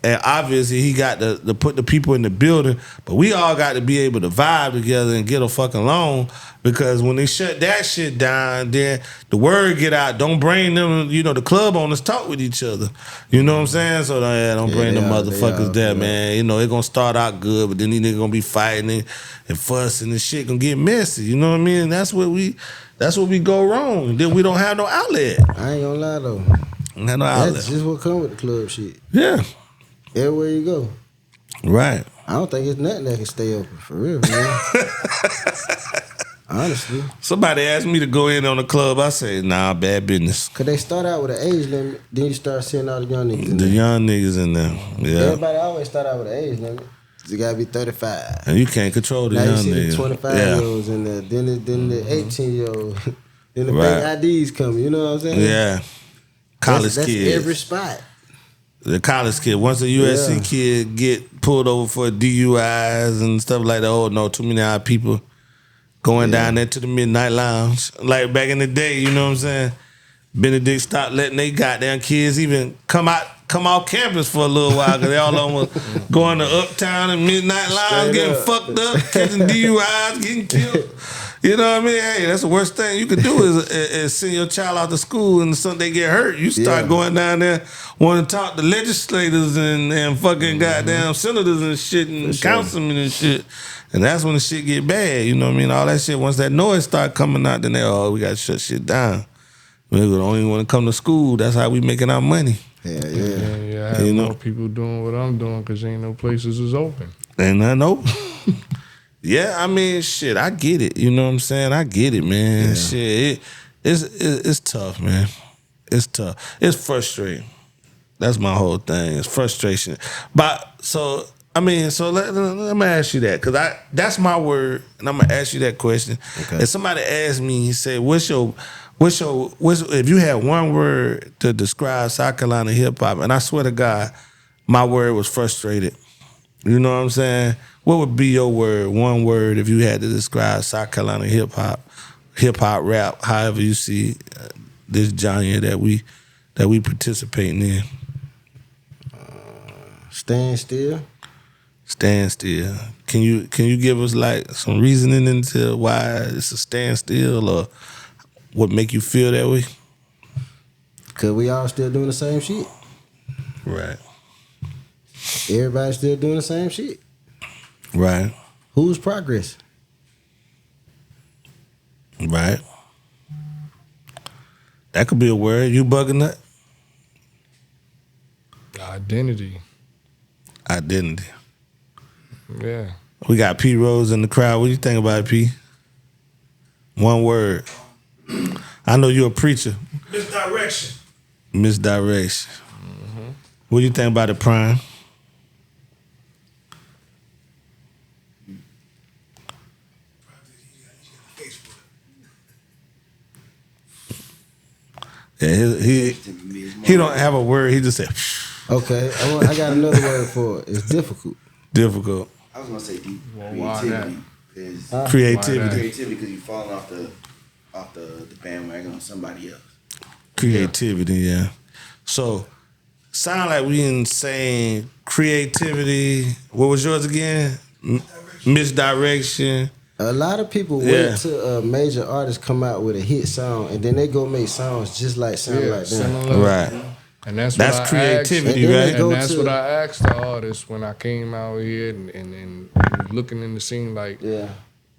And obviously he got to put the people in the building, but we all got to be able to vibe together and get a fucking along because when they shut that shit down, then the word get out, don't bring them, the club owners talk with each other. You know what I'm saying? So don't bring them motherfuckers there, man. It gonna start out good, but then these niggas gonna be fighting and fussing and shit gonna get messy. You know what I mean? That's what we go wrong. Then we don't have no outlet. I ain't gonna lie though. Don't have no outlet. That's just what come with the club shit. Yeah. Everywhere you go. Right. I don't think it's nothing that can stay open, for real, man. Honestly. Somebody asked me to go in on the club. I say, nah, bad business. Cause they start out with an age limit, then you start seeing all the young niggas in there. The young niggas in there. Yeah. Everybody always start out with an age limit. You gotta be 35. And you can't control the now young you see niggas. the 25-year-olds in there, then the 18-year-old, then the fake IDs coming. You know what I'm saying? Yeah. College that's kids. every spot. The college kid. Once a USC kid get pulled over for DUIs and stuff like that, oh no, too many odd people going down there to the midnight lounge. Like back in the day, you know what I'm saying? Benedict stopped letting they goddamn kids even come off campus for a little while because they all of them were going to Uptown and midnight lounge, getting fucked up, catching DUIs, getting killed. You know what I mean? Hey, that's the worst thing you could do is send your child out to school and they get hurt. You start going down there wanting to talk to legislators and fucking goddamn senators and shit and councilmen and shit. And that's when the shit get bad. You know what I mean? All that shit, once that noise start coming out, then we got to shut shit down. We don't even want to come to school. That's how we making our money. Yeah. I have more people doing what I'm doing because ain't no places is open. Ain't nothing open. Yeah, I mean, shit, I get it. You know what I'm saying? I get it, man. Yeah. Shit, it's tough, man. It's tough. It's frustrating. That's my whole thing. It's frustration. But let me ask you that because that's my word, and I'm gonna ask you that question. Okay. If somebody asked me, he said, "What's if you had one word to describe South Carolina hip hop?" And I swear to God, my word was frustrated. You know what I'm saying? What would be your word, one word, if you had to describe South Carolina hip hop rap, however you see this genre that we participating in? Stand still. Stand still. Can you give us like some reasoning into why it's a standstill or what make you feel that way? Cause we all still doing the same shit. Right. Everybody's still doing the same shit. Right. Who's progress? Right. That could be a word. You bugging that? Identity. Yeah. We got P. Rose in the crowd. What do you think about it, P? One word. I know you're a preacher. Misdirection. Mm-hmm. What do you think about it, Prime? Yeah, he don't have a word. He just said. Okay, I got another word for it. It's difficult. Difficult. I was gonna say deep. Creativity. Creativity because you falling off the bandwagon on somebody else. Creativity, yeah. So, sound like we in saying creativity. What was yours again? Misdirection. A lot of people wait till a major artist come out with a hit song and then they go make songs just like like them. Right. And that's creativity, right? And that's what I asked the artists when I came out here and looking in the scene like,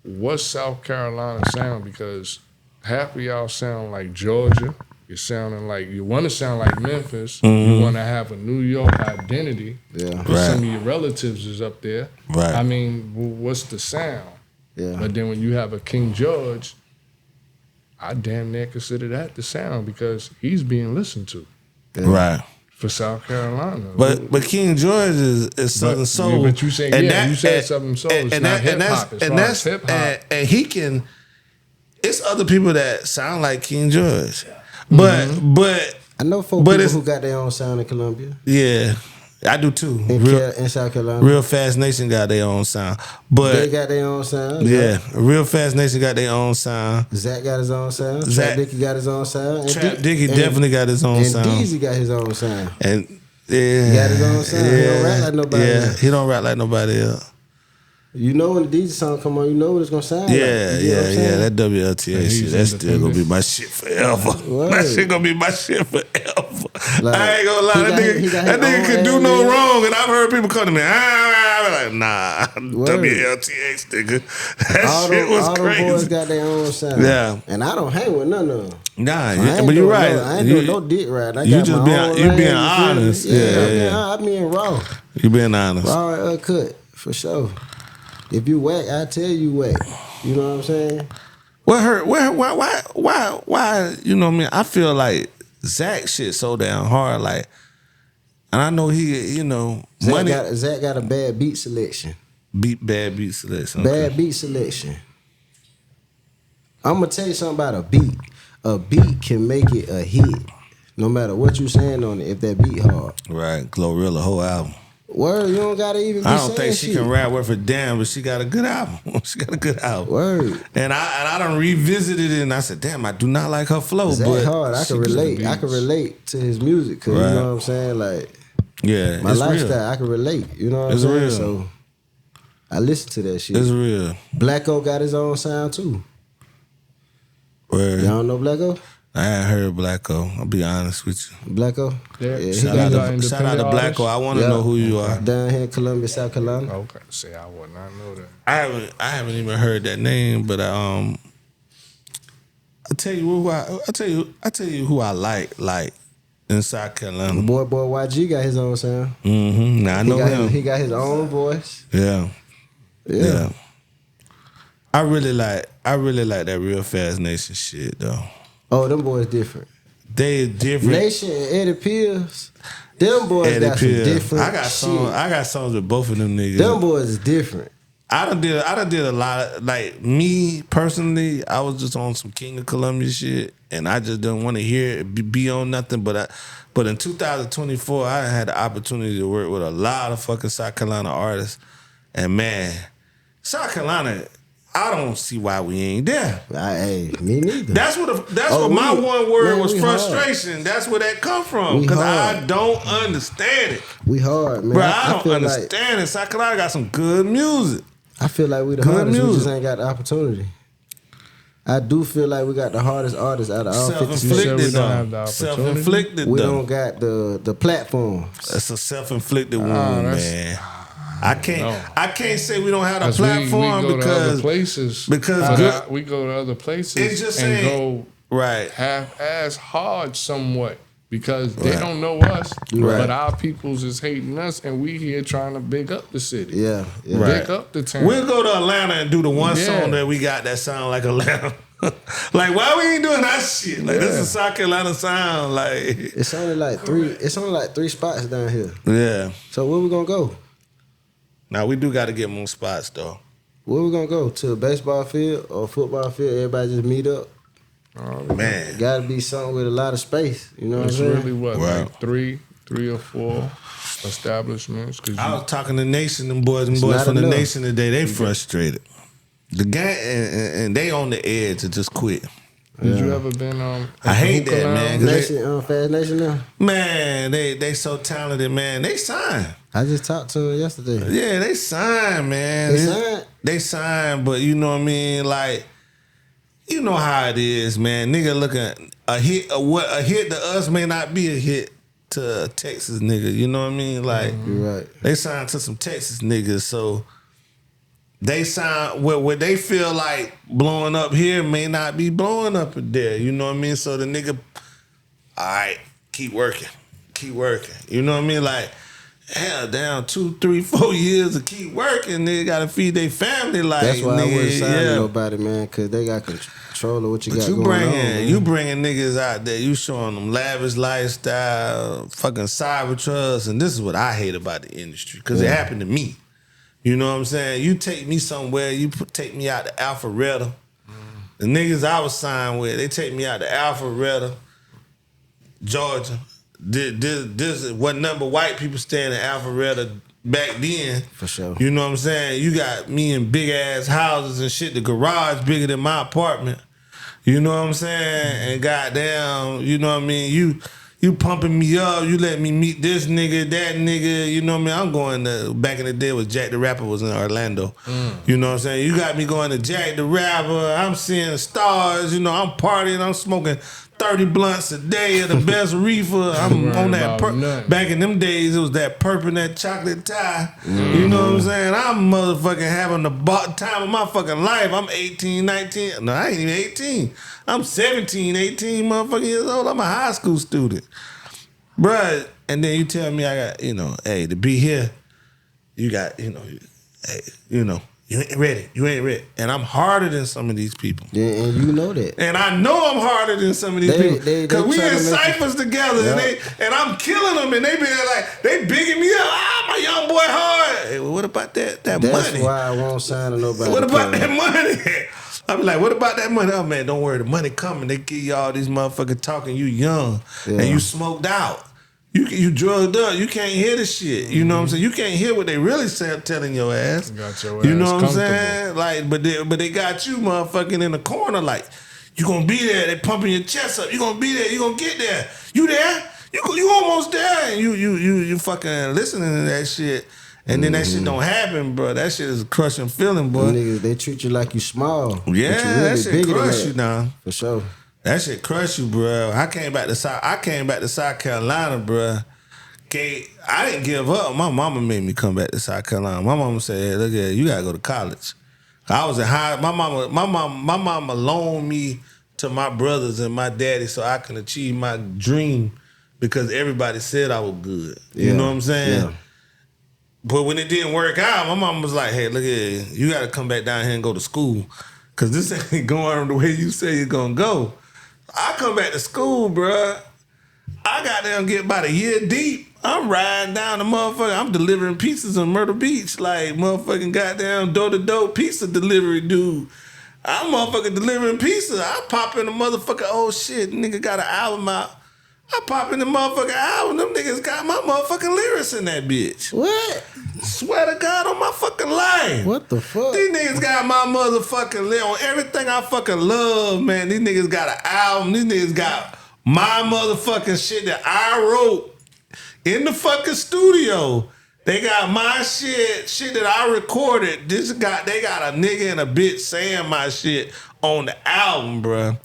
what's South Carolina sound? Because half of y'all sound like Georgia. You're sounding like, you want to sound like Memphis. Mm-hmm. You want to have a New York identity. Yeah. Some of your relatives is up there. Right. I mean, what's the sound? Yeah. But then when you have a King George, I damn near consider that the sound because he's being listened to. Yeah. Right. For South Carolina. But King George is Southern soul. But you said, you said Southern soul. It's not hip hop. It's hip hop. And he can, it's other people that sound like King George. But I know people who got their own sound in Columbia. Yeah. I do too. In South Carolina. Real Fast Nation got their own sound. But they got their own sound. Yeah. Real Fast Nation got their own sound. Zach got his own sound. Trap Dicky got his own sound. Trap Dicky definitely got his own sound. And Deezy got his own sound. And he got his own sound. Yeah. He don't rap like nobody else. He don't rap like nobody else. You know when the DJ song come on, you know what it's gonna sound like. That WLTA shit, that's still gonna be my shit forever. That shit gonna be my shit forever. Like, I ain't gonna lie, that nigga can do no wrong, and I've heard people come to me, like, nah, WLTX nigga. That shit was crazy. All the boys got their own sound. Yeah. And I don't hang with none of them. Nah, but you're right. I ain't doing no dick ride. I you got just my being, own you lane, being honest. I'm being raw. You being honest. Raw and uncut, for sure. If you whack, I tell you whack. You know what I'm saying? What hurt? Why? You know what I mean? I feel like Zach shit so damn hard. Like, and I know he, you know, Zach got a bad beat selection. Bad beat selection. Bad beat selection. I'm gonna tell you something about a beat. A beat can make it a hit, no matter what you saying on it. If that beat hard, right? Glorilla whole album. Word, you don't gotta even. I don't think she can rap worth a damn, but she got a good album. She got a good album. Word. And I done revisited it, and I said, damn, I do not like her flow. That but hard. I can relate. I can relate to his music, cause you know what I'm saying. Like, yeah, my lifestyle, real. I can relate. You know what I'm saying. Real. So I listen to that shit. It's real. Blacko got his own sound too. Word. Y'all know Blacko? I ain't heard Blacko. I'll be honest with you. Blacko? Yeah. Shout out to Blacko. I want to know who you are. Down here in Columbia, South Carolina. Okay. See, I would not know that. I haven't even heard that name, but I tell you who I like in South Carolina. Boy YG got his own sound. Mm-hmm. Now I know him. He got his own voice. Yeah. I really like that Real Fast Nation shit though. Oh, them boys different. They different. Nation and Eddie Pierce, them boys got some different I got songs with both of them niggas. Them boys is different. I done did a lot of, like, me personally, I was just on some King of Columbia shit, and I just didn't want to hear it be on nothing. But in 2024, I had the opportunity to work with a lot of fucking South Carolina artists, and man, South Carolina, I don't see why we ain't there. Hey, me neither. That's what my one word was frustration. Hard. That's where that come from. Because I don't understand it. We hard, man. Bro, I don't understand it. South Carolina got some good music. I feel like we the hardest. We just ain't got the opportunity. I do feel like we got the hardest artists out of all 50 states. Self-inflicted. We don't got the platform. That's a self-inflicted wound, man. I can't say we don't have a platform we go because to other places. Because we go to other places and go half-ass hard somewhat because they don't know us, but our peoples is hating us, and we here trying to big up the city. Big up the town. We'll go to Atlanta and do the one song that we got that sound like Atlanta. Like, why we ain't doing that shit? Like, this is South Carolina sound. Like, it's only like three spots down here. Yeah. So where we gonna go? Now, we do got to get more spots, though. Where we going to go? To a baseball field or football field? Everybody just meet up? Oh, man. Got to be something with a lot of space. You know what I'm saying? It's really like three or four establishments. I was talking to Nation, them boys from the Nation today. They frustrated. The guy, and they on the edge to just quit. Did you ever been I hate that, man. Nation, Fast Nation now? Man, they so talented, man. They signed. I just talked to her yesterday. Yeah, they signed, man. They signed, but you know what I mean? Like, you know how it is, man. Nigga looking a hit to us may not be a hit to a Texas nigga. You know what I mean? Like, you're right. They signed to some Texas niggas, so they sign what they feel like blowing up here may not be blowing up there. You know what I mean? So the nigga, all right, keep working. You know what I mean? Like, hell down 2, 3, 4 years to keep working. Nigga gotta feed their family. Like that's why nigga, I wouldn't sign to nobody, man, because they got control of what you got going on. You bringing niggas out there. You showing them lavish lifestyle, fucking Cybertrucks, and this is what I hate about the industry because it happened to me. You know what I'm saying? You take me somewhere. Take me out to Alpharetta. The niggas I was signed with, they take me out to Alpharetta, Georgia. This wasn't nothing but white people staying in Alpharetta back then. For sure. You know what I'm saying? You got me in big ass houses and shit. The garage bigger than my apartment. You know what I'm saying? And goddamn, you know what I mean? You pumping me up. You let me meet this nigga, that nigga. You know what I mean? I'm going to, back in the day was Jack the Rapper was in Orlando. You know what I'm saying? You got me going to Jack the Rapper. I'm seeing stars. You know, I'm partying. I'm smoking 30 blunts a day of the best reefer. I'm on that. Back in them days, it was that purple and that chocolate tie. You know what I'm saying? I'm motherfucking having the time of my fucking life. I'm 18, 19. No, I ain't even 18. I'm 17, 18 motherfucking years old. I'm a high school student. Bruh, and then you tell me I got, hey, to be here, you got, hey, you ain't ready. You ain't ready. And I'm harder than some of these people. Yeah, and you know that. And I know I'm harder than some of these people. Because we in ciphers together and I'm killing them and they be like, they bigging me up. My young boy hard. Hey, well, what about that money? That's why I won't sign to nobody. What about that money? I be like, what about that money? Oh, man, don't worry. The money coming. They give you all these motherfuckers talking. You young and you smoked out. You drugged up. You can't hear the shit. You know what I'm saying? You can't hear what they really telling your ass. Got your ass you know what I'm saying? Like, but they got you motherfucking in the corner. Like, you gonna be there. They pumping your chest up. You gonna be there. You gonna get there. You there? You almost there. And you fucking listening to that shit. And then that shit don't happen, bro. That shit is a crushing feeling, boy. Niggas, they treat you like you small. Yeah, that shit crush you now. For sure. That shit crush you, bro. I came back to South Carolina, bro. I didn't give up. My mama made me come back to South Carolina. My mama said, "Look at you, gotta go to college." I was in high. My mama loaned me to my brothers and my daddy so I can achieve my dream because everybody said I was good. You know what I'm saying? Yeah. But when it didn't work out, my mom was like, "Hey, look at you, got to come back down here and go to school, cause this ain't going the way you say you're gonna go." I come back to school, bruh. I got there and get about a year deep. I'm riding down the motherfucker. I'm delivering pizzas in Myrtle Beach, like motherfucking goddamn door-to-door pizza delivery dude. I'm motherfucking delivering pizza. I pop in the motherfucker, oh shit, nigga got an album out. I pop in the motherfucking album. Them niggas got my motherfucking lyrics in that bitch. What? Swear to God on my fucking life. What the fuck? These niggas got my motherfucking lyrics on everything I fucking love, man. These niggas got an album. These niggas got my motherfucking shit that I wrote in the fucking studio. They got my shit that I recorded. They got a nigga and a bitch saying my shit on the album, bruh.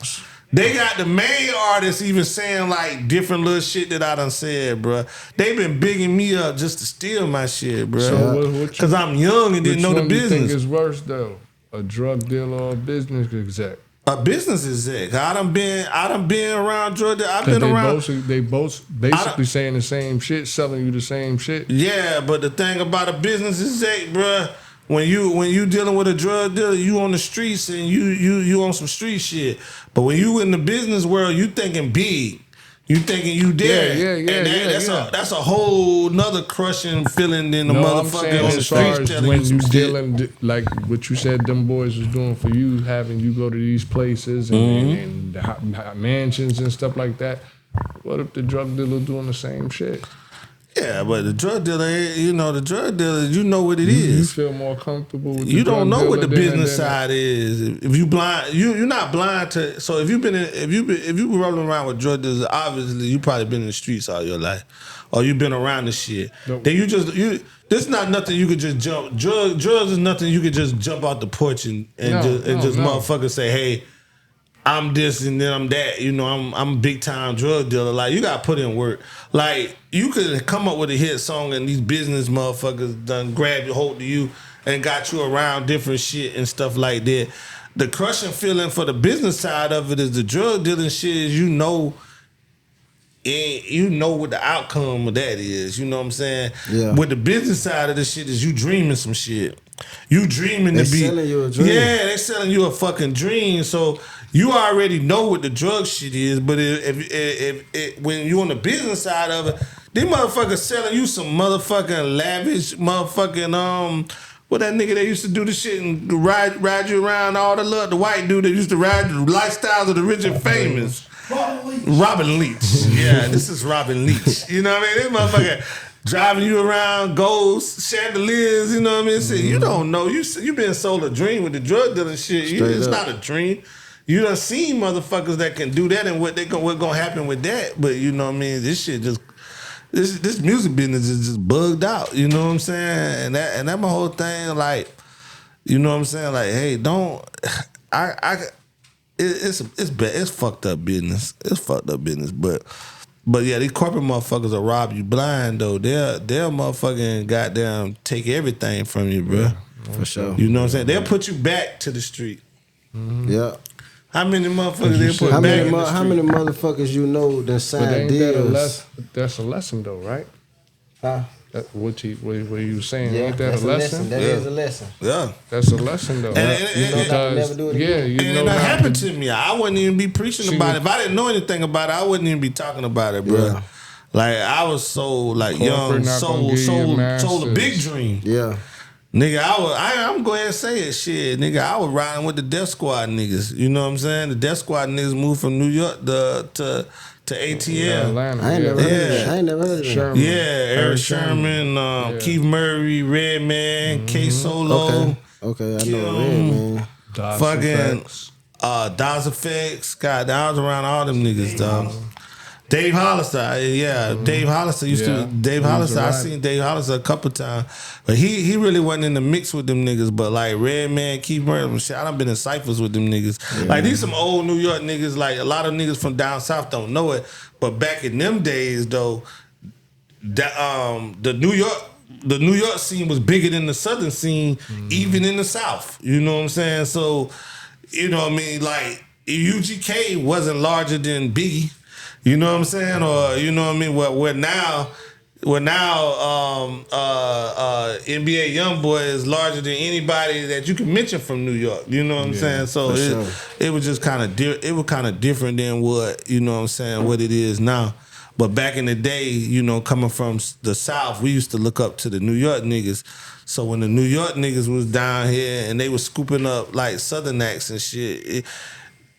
They got the main artists even saying like different little shit that I done said, bruh. They been bigging me up just to steal my shit, bruh. So because I'm young and didn't know the business. Which one you think is worse though? A drug dealer or a business exec? A business exec. I done been around drug dealers. I've been around. They both basically saying the same shit, selling you the same shit. Yeah, but the thing about a business exec, bruh, when you dealing with a drug dealer, you on the streets and you on some street shit. But when you in the business world, you thinking big. You thinking you there. Yeah. That's a whole nother crushing feeling than the motherfucker on the streets telling when you dealing like what you said them boys was doing for you, having you go to these places and mansions and stuff like that. What if the drug dealer doing the same shit? Yeah, but the drug dealer, you know what it is. You feel more comfortable with the You don't know what the business side is. If you blind, you're not blind to. So if you been rolling around with drug dealers, obviously you probably been in the streets all your life, or you been around the shit. Nope. Then this is not nothing you could just jump. Drugs is nothing you could just jump out the porch and just motherfucker say, hey, I'm this and then I'm that. You know, I'm a big time drug dealer. Like, you got to put in work. Like, you could come up with a hit song and these business motherfuckers done grab your hold of you and got you around different shit and stuff like that. The crushing feeling for the business side of it is the drug dealing shit is you you know what the outcome of that is. You know what I'm saying? Yeah. With the business side of the shit is you dreaming some shit. You dreaming They to be selling you a dream. Yeah, they selling you a fucking dream. So you already know what the drug shit is, but if when you on the business side of it, these motherfuckers selling you some motherfucking lavish motherfucking what that nigga that used to do the shit and ride you around all the white dude that used to ride the lifestyles of the rich and famous. Robin Leach. Yeah, this is Robin Leach. You know what I mean? This motherfucker driving you around, goals, chandeliers, you know what I mean? See, you don't know. You been sold a dream with the drug dealer shit. It's not a dream. You done seen motherfuckers that can do that and what gonna happen with that. But you know what I mean? This shit just this music business is just bugged out. You know what I'm saying? And that my whole thing. Like, you know what I'm saying? Like, hey, don't. It's fucked up business. It's fucked up business. But yeah, these corporate motherfuckers will rob you blind though. They'll motherfucking goddamn take everything from you, bro. Yeah, for sure. You know what I'm saying? They'll put you back to the street. Mm-hmm. Yeah. How many motherfuckers they put back in the street? How many motherfuckers you know that signed deals? That's a lesson though, right? Huh? What you saying? Yeah, Ain't that that's a lesson? That is a lesson. Yeah. That's a lesson though. Never do it again. And that happened to me. I wouldn't even be preaching about it. If I didn't know anything about it, I wouldn't even be talking about it, bro. Yeah. Like, I was so like young, sold a big dream. Yeah. Nigga, I'm going to say it, shit. Nigga, I was riding with the Death Squad niggas. You know what I'm saying? The Death Squad niggas moved from New York to ATL. Yeah, Atlanta. I ain't never heard of Sherman. Yeah, Eric Sherman, Keith Murray, Redman, K Solo. Okay, I know Redman. Fucking Daz Effects. God, I was around all them niggas, dog. Dave Hollister, Dave Hollister used to. Dave Hollister, I seen Dave Hollister a couple times, but he really wasn't in the mix with them niggas. But like Redman, Keith Murray, shit, I done been in ciphers with them niggas. Yeah. Like these some old New York niggas. Like a lot of niggas from down south don't know it, but back in them days though, the New York scene was bigger than the Southern scene, even in the South. You know what I'm saying? So, you know what I mean? Like UGK wasn't larger than Biggie. You know what I'm saying? Or you know what I mean? Where now NBA YoungBoy is larger than anybody that you can mention from New York. You know what I'm saying? So it was just kind of different than what, you know what I'm saying, what it is now. But back in the day, you know, coming from the South, we used to look up to the New York niggas. So when the New York niggas was down here and they was scooping up like Southern acts and shit,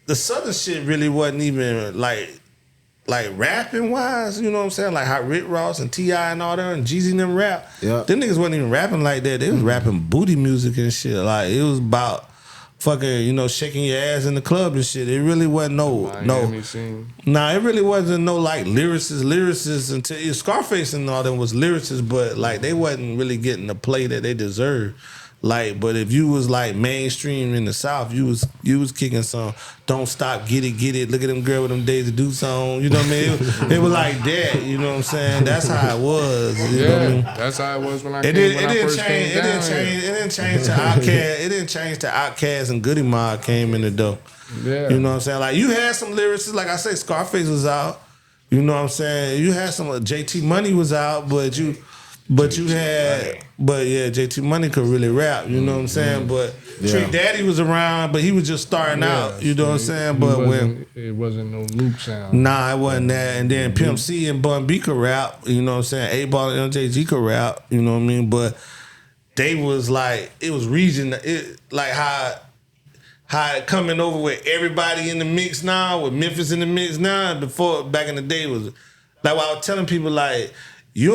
the Southern shit really wasn't even like rapping wise, you know what I'm saying? Like how Rick Ross and T.I. and all that and Jeezy and them rap. Yeah. Them niggas wasn't even rapping like that. They was rapping booty music and shit. Like it was about fucking, you know, shaking your ass in the club and shit. It really wasn't it really wasn't no like lyricists until Scarface and all them was lyricists, but like they wasn't really getting the play that they deserved. Like, but if you was like mainstream in the South, you was kicking some "Don't Stop, Get It." Look at them girl with them days to do song. You know what I mean? It was like that. You know what I'm saying? That's how it was. You know what I mean? That's how it was when I first came down. It didn't change to Outkast. It didn't change to Outkast and Goody Mob came in the door. Yeah. You know what I'm saying? Like you had some lyricists, like I say, Scarface was out. You know what I'm saying? You had some JT Money was out, but JT Money could really rap, you know what I'm saying? But Trick Daddy was around, but he was just starting out, you know what I'm saying? But it wasn't no Luke sound. Nah, it wasn't that. And then Pimp C and Bun B could rap, you know what I'm saying? 8Ball and MJG could rap, you know what I mean? But they was like, it was like how it coming over with everybody in the mix now, with Memphis in the mix now. Before, back in the day, was like what I was telling people, like, you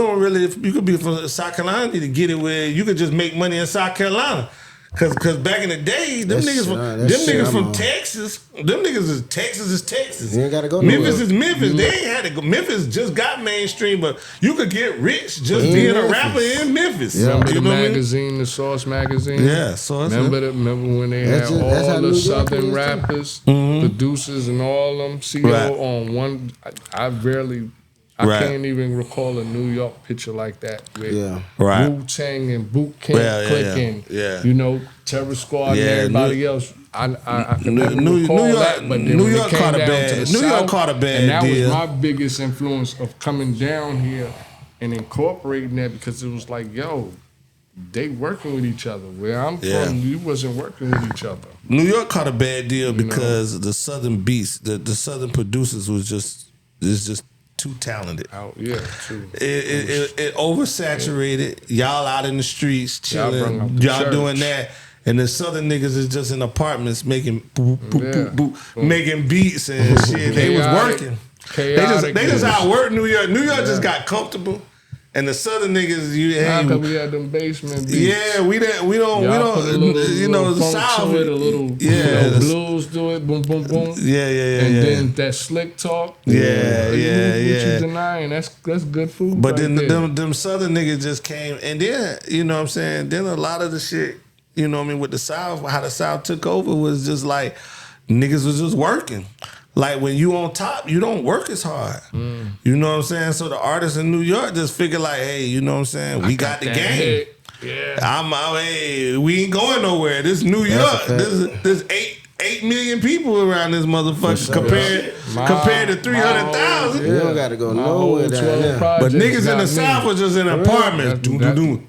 could be from South Carolina to get it where you could just make money in South Carolina. Cause back in the day, them niggas from Texas, them niggas is Texas. You ain't gotta go Memphis is Memphis. They ain't had to go. Memphis just got mainstream, but you could get rich just being a rapper in Memphis. Yeah. Remember the magazine, the Source magazine? Yeah, Source. Remember when they had all the Southern rappers, producers, and all them CEO on one. I can't even recall a New York picture like that with Wu-Tang and Boot Camp Click and you know, Terror Squad and everybody else I can never recall that, but then when it came down to the South, New York caught a bad and that deal. was my biggest influence of coming down here and incorporating that, because it was like, yo, they working with each other. Where I'm from, you wasn't working with each other. New York caught a bad deal because the Southern beats, the Southern producers was just too talented. True. It oversaturated. Y'all out in the streets chilling. Y'all doing that. And the Southern niggas is just in apartments making making beats and shit. They was working. They just outworked New York. New York just got comfortable. And the Southern niggas, because we had them basement beats. Yeah, we don't, the South, blues do it, boom, boom, boom. And then that slick talk. What you denying? That's good food. But right then them Southern niggas just came, and then you know what I'm saying. Then a lot of the shit, you know what I mean, with the South, how the South took over was just like niggas was just working. Like when you on top, you don't work as hard. You know what I'm saying? So the artists in New York just figure like, hey, you know what I'm saying? We got the game. Yeah. We ain't going nowhere. This New York. There's 8 million people around this motherfucker compared to 300,000. You don't got to go nowhere down there. But niggas in the South was just in apartments,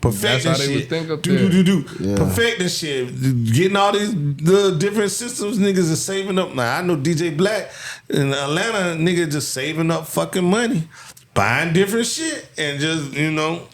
perfecting shit, perfecting shit, getting all these the different systems. Niggas is saving up. Now I know DJ Black in Atlanta, nigga just saving up fucking money, buying different shit, and just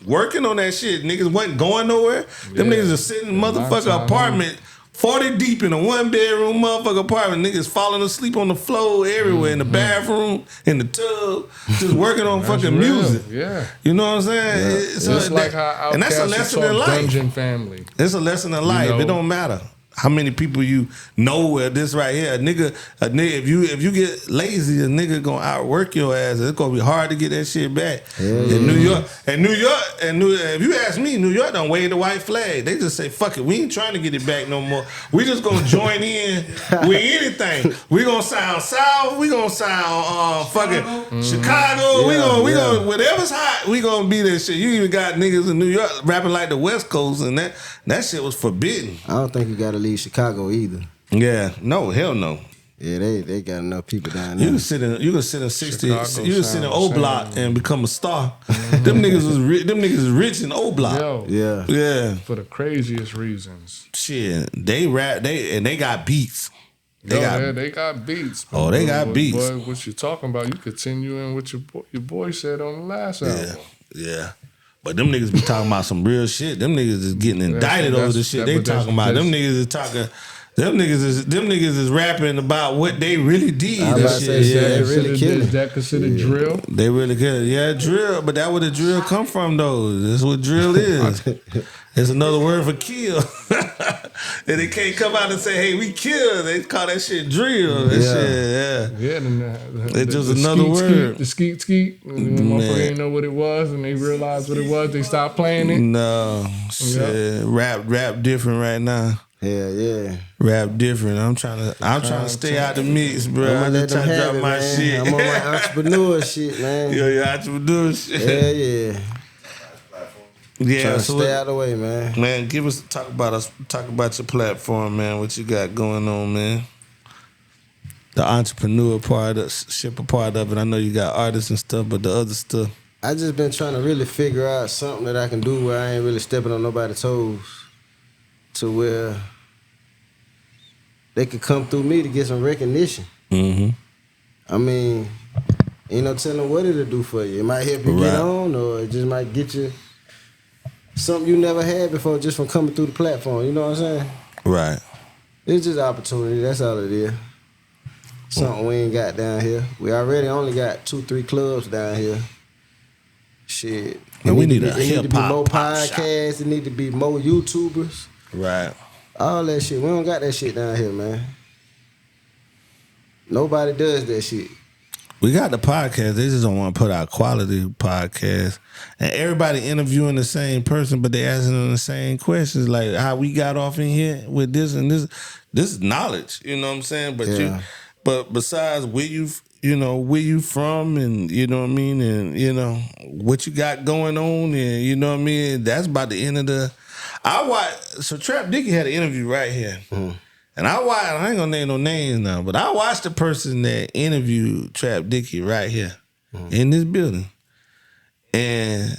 working on that shit. Niggas wasn't going nowhere. Them niggas just sitting in motherfucking apartment. 40 deep in a 1-bedroom motherfucking apartment. Niggas falling asleep on the floor everywhere, in the bathroom, in the tub, just working on fucking music. Yeah. You know what I'm saying? Yeah. So it's like how and that's a lesson in life. Dungeon Family. It's a lesson in life. It don't matter how many people you know. Where this right here, a nigga, if you get lazy, a nigga gonna outwork your ass. It's gonna be hard to get that shit back. In New York, if you ask me, New York don't wave the white flag. They just say, fuck it, we ain't trying to get it back no more. We just gonna join in with anything. We gonna sound South. We gonna sound fucking Chicago. We gonna whatever's hot. We gonna be that shit. You even got niggas in New York rapping like the West Coast, and that shit was forbidden. I don't think you gotta leave Chicago either. Yeah, no, hell no. Yeah, they got enough people down there. You can sit in 60. You can sit in O Block and become a star. Them niggas is rich in O Block. Yeah. For the craziest reasons. Shit, they rap. They got beats. They got beats. Oh, they got beats. Boy, what you talking about? You continuing what your boy said on the last album. Yeah. But them niggas be talking about some real shit. Them niggas is getting indicted over the shit they talking about. Them niggas is talking. Them niggas is rapping about what they really did. They really killed. Is that considered drill? They really killed. Yeah, drill. But that where the drill come from though. That's what drill is. It's another word for kill. And they can't come out and say, hey, we killed. They call that shit drill. It's just another word. The skeet. Motherfucker ain't know what it was, and they realized what it was. They stopped playing it. No. Shit. Rap different right now. Yeah. Rap different. I'm trying to stay out the mix, bro. I'm just trying to drop my shit. I'm on my entrepreneur shit, man. Your entrepreneur shit. Yeah. Yeah, so stay out of the way, man. Man, talk about your platform, man. What you got going on, man? The entrepreneur part of it. I know you got artists and stuff, but the other stuff. I just been trying to really figure out something that I can do where I ain't really stepping on nobody's toes, to where they could come through me to get some recognition. Mm-hmm. I mean, ain't no telling what it'll do for you. It might help you get on, or it just might get you something you never had before just from coming through the platform. You know what I'm saying? Right. It's just opportunity. That's all it is. Something we ain't got down here. We already only got 2-3 clubs down here. Shit. And we need a hip-hop. It need to be more podcasts. It need to be more YouTubers. Right. All that shit. We don't got that shit down here, man. Nobody does that shit. We got the podcast. They just don't want to put out quality podcasts. And everybody interviewing the same person, but they asking them the same questions, like how we got off in here with this and this. This is knowledge, you know what I'm saying? But but besides where you from, and you know what I mean, and what you got going on, and you know what I mean, that's about the end of the. So Trap Dicky had an interview right here. And And I ain't gonna name no names now, but I watched the person that interviewed Trap Dickie right here in this building. And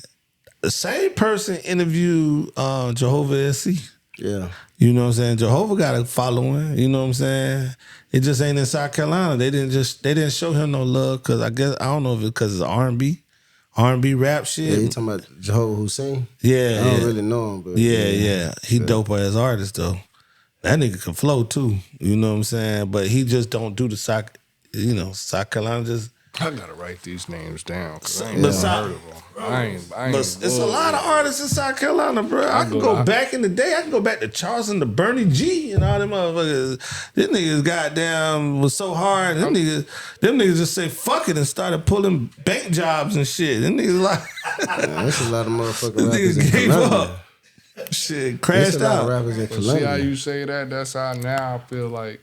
the same person interviewed Jehovah SC. Yeah. You know what I'm saying? Jehovah got a following. You know what I'm saying? It just ain't in South Carolina. They didn't show him no love because I don't know if it's because it's R&B rap shit. Yeah, you talking about Jehovah Hussein? Yeah, I don't really know him, but yeah. He dope as artist though. That nigga can flow too. You know what I'm saying? But he just don't do the South Carolina just. I gotta write these names down because I ain't But never heard of them. I ain't it's a lot of artists in South Carolina, bro. I can go back in the day. I can go back to Charleston, to Bernie G, and all them motherfuckers. Them niggas goddamn was so hard. Them niggas just say fuck it and started pulling bank jobs and shit. Them niggas like that's a lot of motherfucking them rappers niggas in gave Columbia. up. Shit crashed There's a lot out. of rappers in But Columbia. see how you say that? That's how now I feel like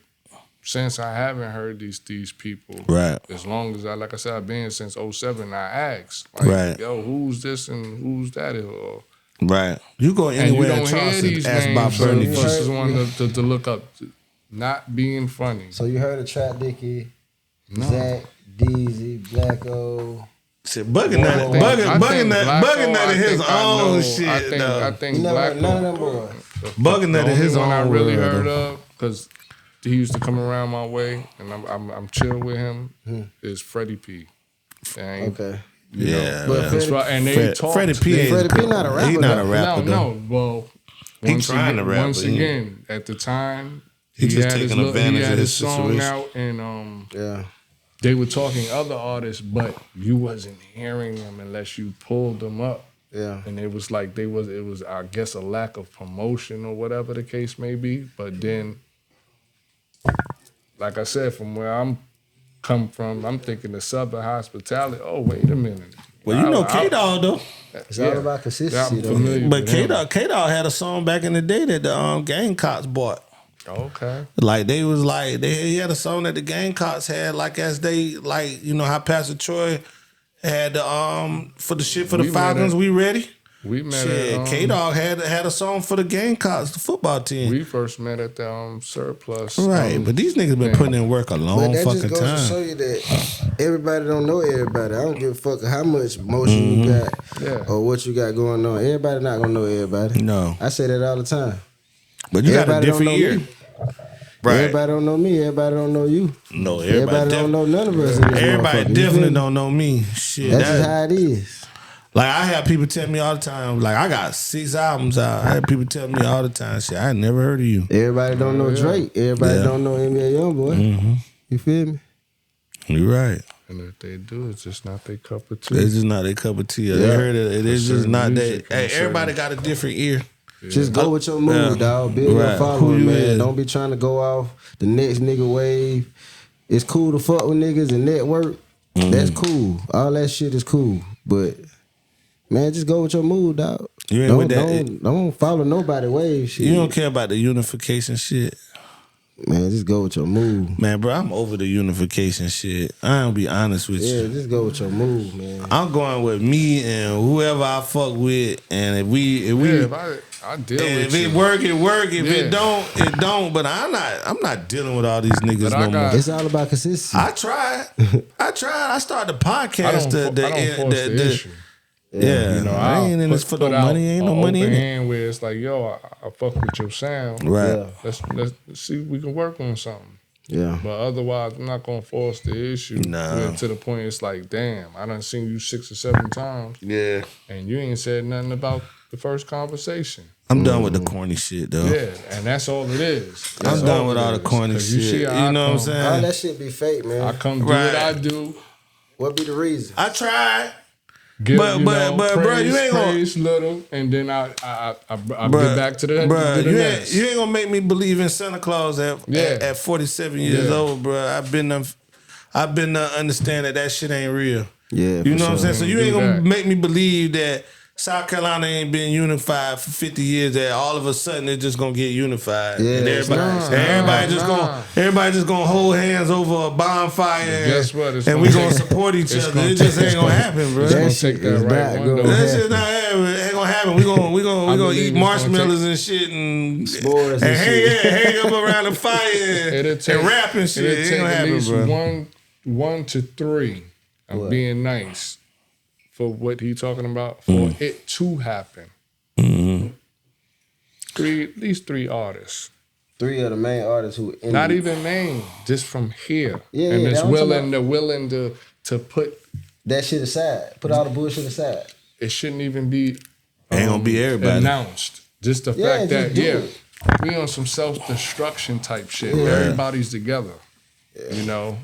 since I haven't heard these people, Right. as long as like I said, I've been since 2007, I asked, like, Right. yo, who's this and who's that? Or, Right. You go and you anywhere in don't hear Charleston, these ask about names, so Bernie the G. first one to look up. Not being funny. So you heard of Trap Dickie, No. Zach, Deezy, Blacko. Shit, bugging that in his own shit. I think Black None of them boys. Bugging that in his one I own really world, heard though. of because he used to come around my way and I'm chill with him is Freddie P. Okay. Yeah, But they talk. Freddie P. Freddie P not a rapper. He not a rapper. No. Well, He once trying again, to rap, Once but he- again, at the time, He just had taking his advantage he had of his his song situation. out and Yeah. they were talking other artists, but you wasn't hearing them unless you pulled them up. Yeah. And it was like it was I guess a lack of promotion or whatever the case may be. But then, like I said, from where I'm come from, I'm thinking the Southern hospitality. Oh, wait a minute. Well, you know K-Dog though. It's all about consistency, I'm though. familiar But with him. K-Dog had a song back in the day that the Gamecocks bought. Okay. Like he had a song that the Gamecocks had, like as they like, you know how Pastor Troy had the for the shit for the We met Falcons, at- we ready? We met Shit, at K-Dog had a song for the Gamecocks, the football team. we first met at the surplus. Right, but these niggas been putting in work a But long that fucking just goes to show time. you that everybody don't know everybody. I don't give a fuck how much motion you got Yeah. or what you got going on. Everybody not gonna know everybody. No. I say that all the time. But you got a Everybody don't different know ear. me. Right. Everybody don't know me. Everybody don't know you. No, Everybody don't know none of us. In this Everybody motherfucker. You definitely feel me? don't know me. Shit. That's just how it is. Like I have people tell me all the time, like I got 6 albums out. I have people tell me all the time, shit, I ain't never heard of you. Everybody don't know Drake. Everybody don't know NBA Youngboy. You feel me? You're right. And if they do, it's just not their cup of tea. It's just not their cup of tea. They Yeah. heard it. It is just certain not that. music, Hey, for everybody certain- got a different ear. Just go with your mood, Yeah. dog. Build Right. your following, Who you man. is. Don't be trying to go off the next nigga wave. It's cool to fuck with niggas and network. That's cool. All that shit is cool. But man, just go with your mood, dog. You ain't don't, with that. Don't follow nobody wave shit. You don't care about the unification shit. Man, just go with your mood. Man, bro, I'm over the unification shit. I don't be honest with Yeah, you. just go with your mood, man. I'm going with me and whoever I fuck with, and if we if I deal and with if you. it work, it work. If Yeah. it don't, it don't. But I'm not dealing with all these niggas But I no got- more. It's all about consistency. I tried. I started the I podcast. don't force the issue. Yeah, You know, I ain't in this for no put out money. Ain't no a money in open it. hand where it's like, yo, I fuck with your sound. Right. Yeah. Let's see if we can work on something. Yeah. But otherwise, I'm not gonna force the issue. Nah. Where to the point it's like, damn, I done seen you 6 or 7 times, Yeah. and you ain't said nothing about the first conversation. I'm done with the corny shit though. Yeah, and that's all it is. That's I'm done all with it all the is. corny 'Cause shit. see You how I know what I'm come- saying? All that shit be fake, man. I come do Right. what I do. What be the reason? I tried. Give, But- bro, praise, you ain't gonna- praise little, and then I Bruh, get back to the bruh, to the you next. ain't gonna make me believe in Santa Claus at 47 years Yeah. old, bro. I've been understand that shit ain't real. Yeah, You for know what I'm sure. saying? So you Do ain't gonna that. make me believe that South Carolina ain't been unified for 50 years. That all of a sudden it's just gonna get unified. Yeah, and everybody just gonna hold hands over a bonfire. Guess what? And we gonna support each other. It just ain't gonna happen, bro. That shit is not gonna That shit not happening. It ain't gonna happen. We gonna eat marshmallows and shit and s'mores and hang up around the fire and rap and shit. It ain't gonna happen, bro. One to three of being nice for what he talking about for it to happen. Mm-hmm. At least three artists. Three of the main artists who not even named, just from here. Yeah, and yeah, it's willing to put that shit aside. Put all the bullshit aside. It shouldn't even be ain't gonna be everybody announced. Just the fact that we on some self-destruction type shit. Yeah. Everybody's together. Yeah. You know,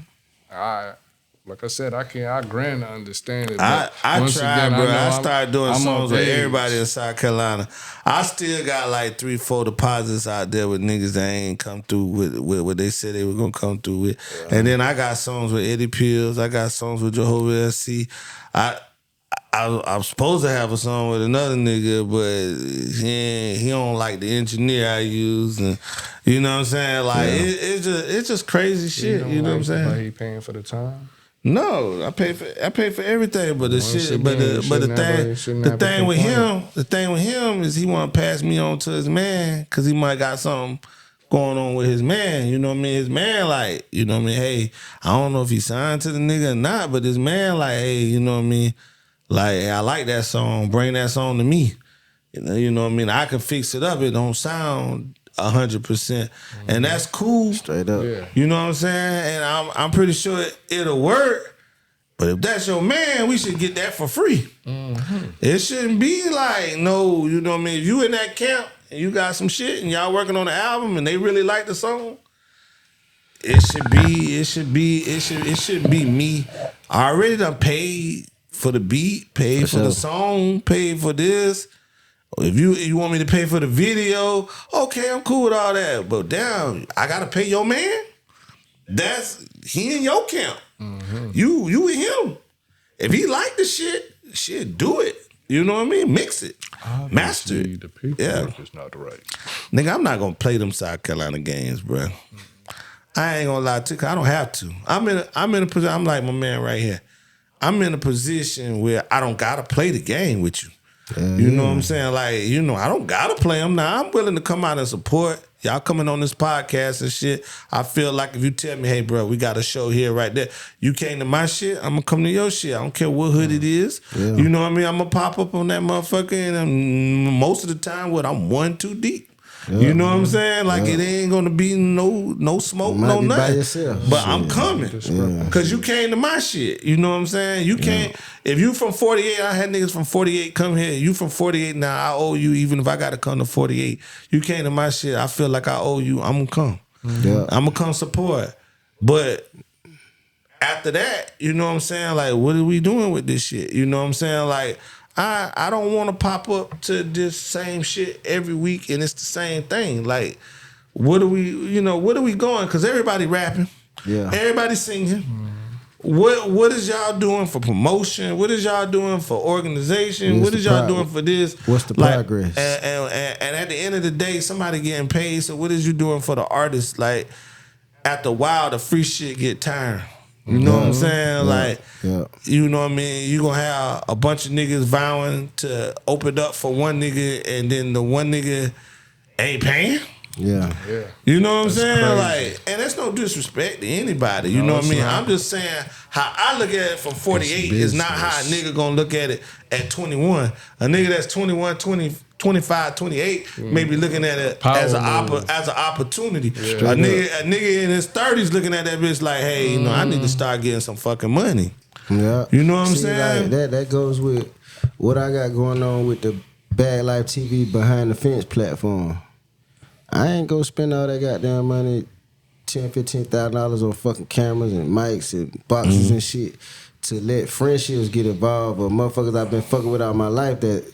like I said, I grant to understand it. I tried, bro. I started doing songs with everybody in South Carolina. I still got like 3-4 deposits out there with niggas that ain't come through with what they said they were gonna come through with. Yeah. And then I got songs with Eddie Pills. I got songs with Jehovah SC. I'm supposed to have a song with another nigga, but he don't like the engineer I use, and you know what I'm saying. Like it's just crazy shit. You know what I'm saying? But he paying for the time. No, I pay for everything, but the thing with him is he want to pass me on to his man because he might got something going on with his man. You know what I mean? His man like, you know what I mean? Hey, I don't know if he signed to the nigga or not, but his man like, hey, you know what I mean? Like, hey, I like that song. Bring that song to me. You know what I mean? I can fix it up. It don't sound 100%, and that's cool. Straight up, yeah. You know what I'm saying? And I'm pretty sure it'll work. But if that's your man, we should get that for free. Mm-hmm. It shouldn't be like no. You know what I mean? If you in that camp and you got some shit and y'all working on the album and they really like the song, it should be me. I already done paid for the beat, paid for the song, paid for this. If you want me to pay for the video, okay, I'm cool with all that. But damn, I gotta pay your man? He in your camp. Mm-hmm. You and him. If he like the shit, do it. You know what I mean? Mix it. Obviously, master it. The paperwork is not right. Nigga, I'm not gonna play them South Carolina games, bro. I ain't gonna lie to you, 'cause I don't have to. I'm in a position, I'm like my man right here. I'm in a position where I don't gotta play the game with you. You know what I'm saying? Like, you know, I don't gotta play them now. I'm willing to come out and support. Y'all coming on this podcast and shit. I feel like if you tell me, hey, bro, we got a show here right there. You came to my shit, I'm gonna come to your shit. I don't care what hood it is. Yeah. You know what I mean? I'm gonna pop up on that motherfucker, and most of the time, I'm 1-2 deep. Yeah, you know what I'm saying? Like it ain't gonna be no smoke, no nothing. But I'm coming because you came to my shit. You know what I'm saying? You can't. If you from 48, I had niggas from 48 come here. You from 48 now, I owe you. Even if I gotta come to 48, you came to my shit. I feel like I owe you. I'm gonna come. Yeah. I'm gonna come support. But after that, you know what I'm saying? Like, what are we doing with this shit? You know what I'm saying? Like, I don't want to pop up to this same shit every week and it's the same thing. Like, what are we going? Because everybody rapping. Yeah. Everybody singing. Mm-hmm. What is y'all doing for promotion? What is y'all doing for organization? What is y'all doing for this? What's the progress? And at the end of the day, somebody getting paid. So what is you doing for the artist? Like, after a while, the free shit get tired. You know what I'm saying? Like, you know what I mean? You gonna have a bunch of niggas vowing to open up for one nigga and then the one nigga ain't paying? Yeah. You know what I'm saying? Crazy. Like, and that's no disrespect to anybody. You know what I mean? I'm just saying how I look at it from 48 is not how a nigga gonna look at it at 21. A nigga that's 21, 20, 25, 28 may be looking at it as an opportunity. Yeah. A nigga in his 30s looking at that bitch like, hey, you know, I need to start getting some fucking money. Yeah. You know what I'm saying? Like, that goes with what I got going on with the Bag Life TV Behind the Fence platform. I ain't gonna spend all that goddamn money, $10,000-$15,000 on fucking cameras and mics and boxes and shit to let friendships get involved or motherfuckers I've been fucking with all my life that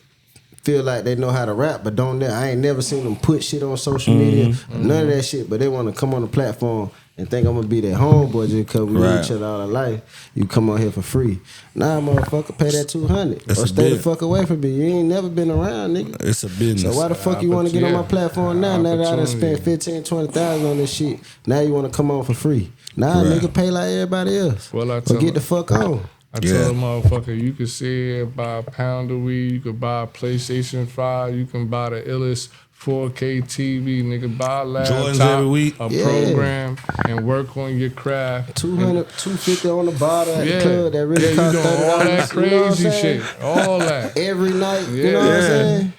feel like they know how to rap but don't. I ain't never seen them put shit on social media, none of that shit, but they want to come on the platform and think I'm gonna be that homeboy just cause we knew each other all our life. You come on here for free. Nah, motherfucker, pay that $200 or stay the fuck away from me. You ain't never been around, nigga. It's a business. So why the fuck you want to get on my platform now? Now that I done spent 15, 20,000 on this shit, now you want to come on for free? Nah, nigga, pay like everybody else. Well, or get the fuck on. I tell a motherfucker, you could sit here, buy a pound of weed, you could buy a PlayStation 5, you can buy the illest 4K TV, nigga, buy a laptop, every week. a program, and work on your craft. $200, $250 on the bottle at the club, that really cost you doing all that crazy shit, all that. Every night, you know what I'm saying?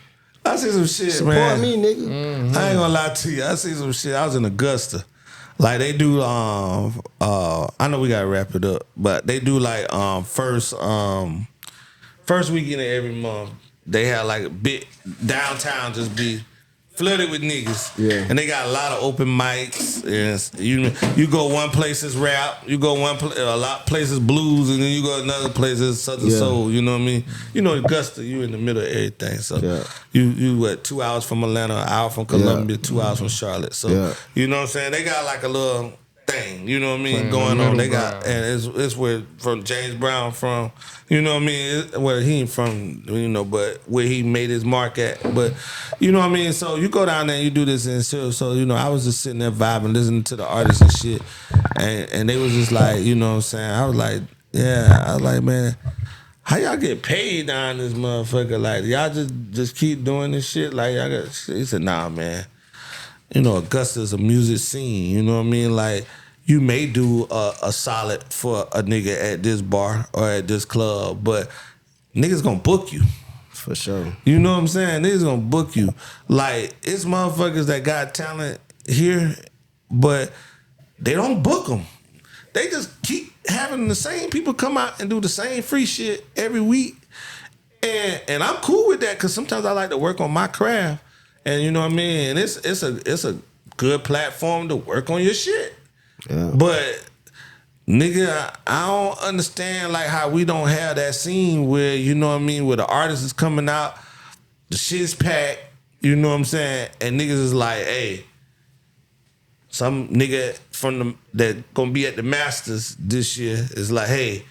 I see some shit, Support man. Support me, nigga. I ain't gonna lie to you. I see some shit. I was in Augusta. Like they do I know we gotta wrap it up, but they do like first weekend of every month, they have like a bit downtown just be flooded with niggas. Yeah. And they got a lot of open mics. And you go one place is rap, you go a lot places blues, and then you go another place is Southern soul. You know what I mean? You know Augusta, you in the middle of everything. So you what 2 hours from Atlanta, an hour from Columbia, 2 hours from Charlotte. So you know what I'm saying? They got like a little thing, you know what I mean, going on. They got, and it's where from James Brown from, you know what I mean, where he ain't from, you know, but where he made his mark at, but you know what I mean. So you go down there and you do this, and so you know, I was just sitting there vibing, listening to the artists and shit, and they was just like, you know what I'm saying, I was like, man, how y'all get paid down this motherfucker? Like y'all just keep doing this shit? Like y'all got, he said, nah, man. You know, Augusta's a music scene, you know what I mean? Like, you may do a solid for a nigga at this bar or at this club, but niggas gonna book you. For sure. You know what I'm saying? Niggas gonna book you. Like, it's motherfuckers that got talent here, but they don't book them. They just keep having the same people come out and do the same free shit every week. And I'm cool with that because sometimes I like to work on my craft. And you know what I mean? And it's a good platform to work on your shit. Yeah. But nigga, I don't understand like how we don't have that scene where, you know what I mean, where the artist is coming out, the shit's packed, you know what I'm saying? And niggas is like, hey, some nigga that gonna be at the Masters this year is like, hey,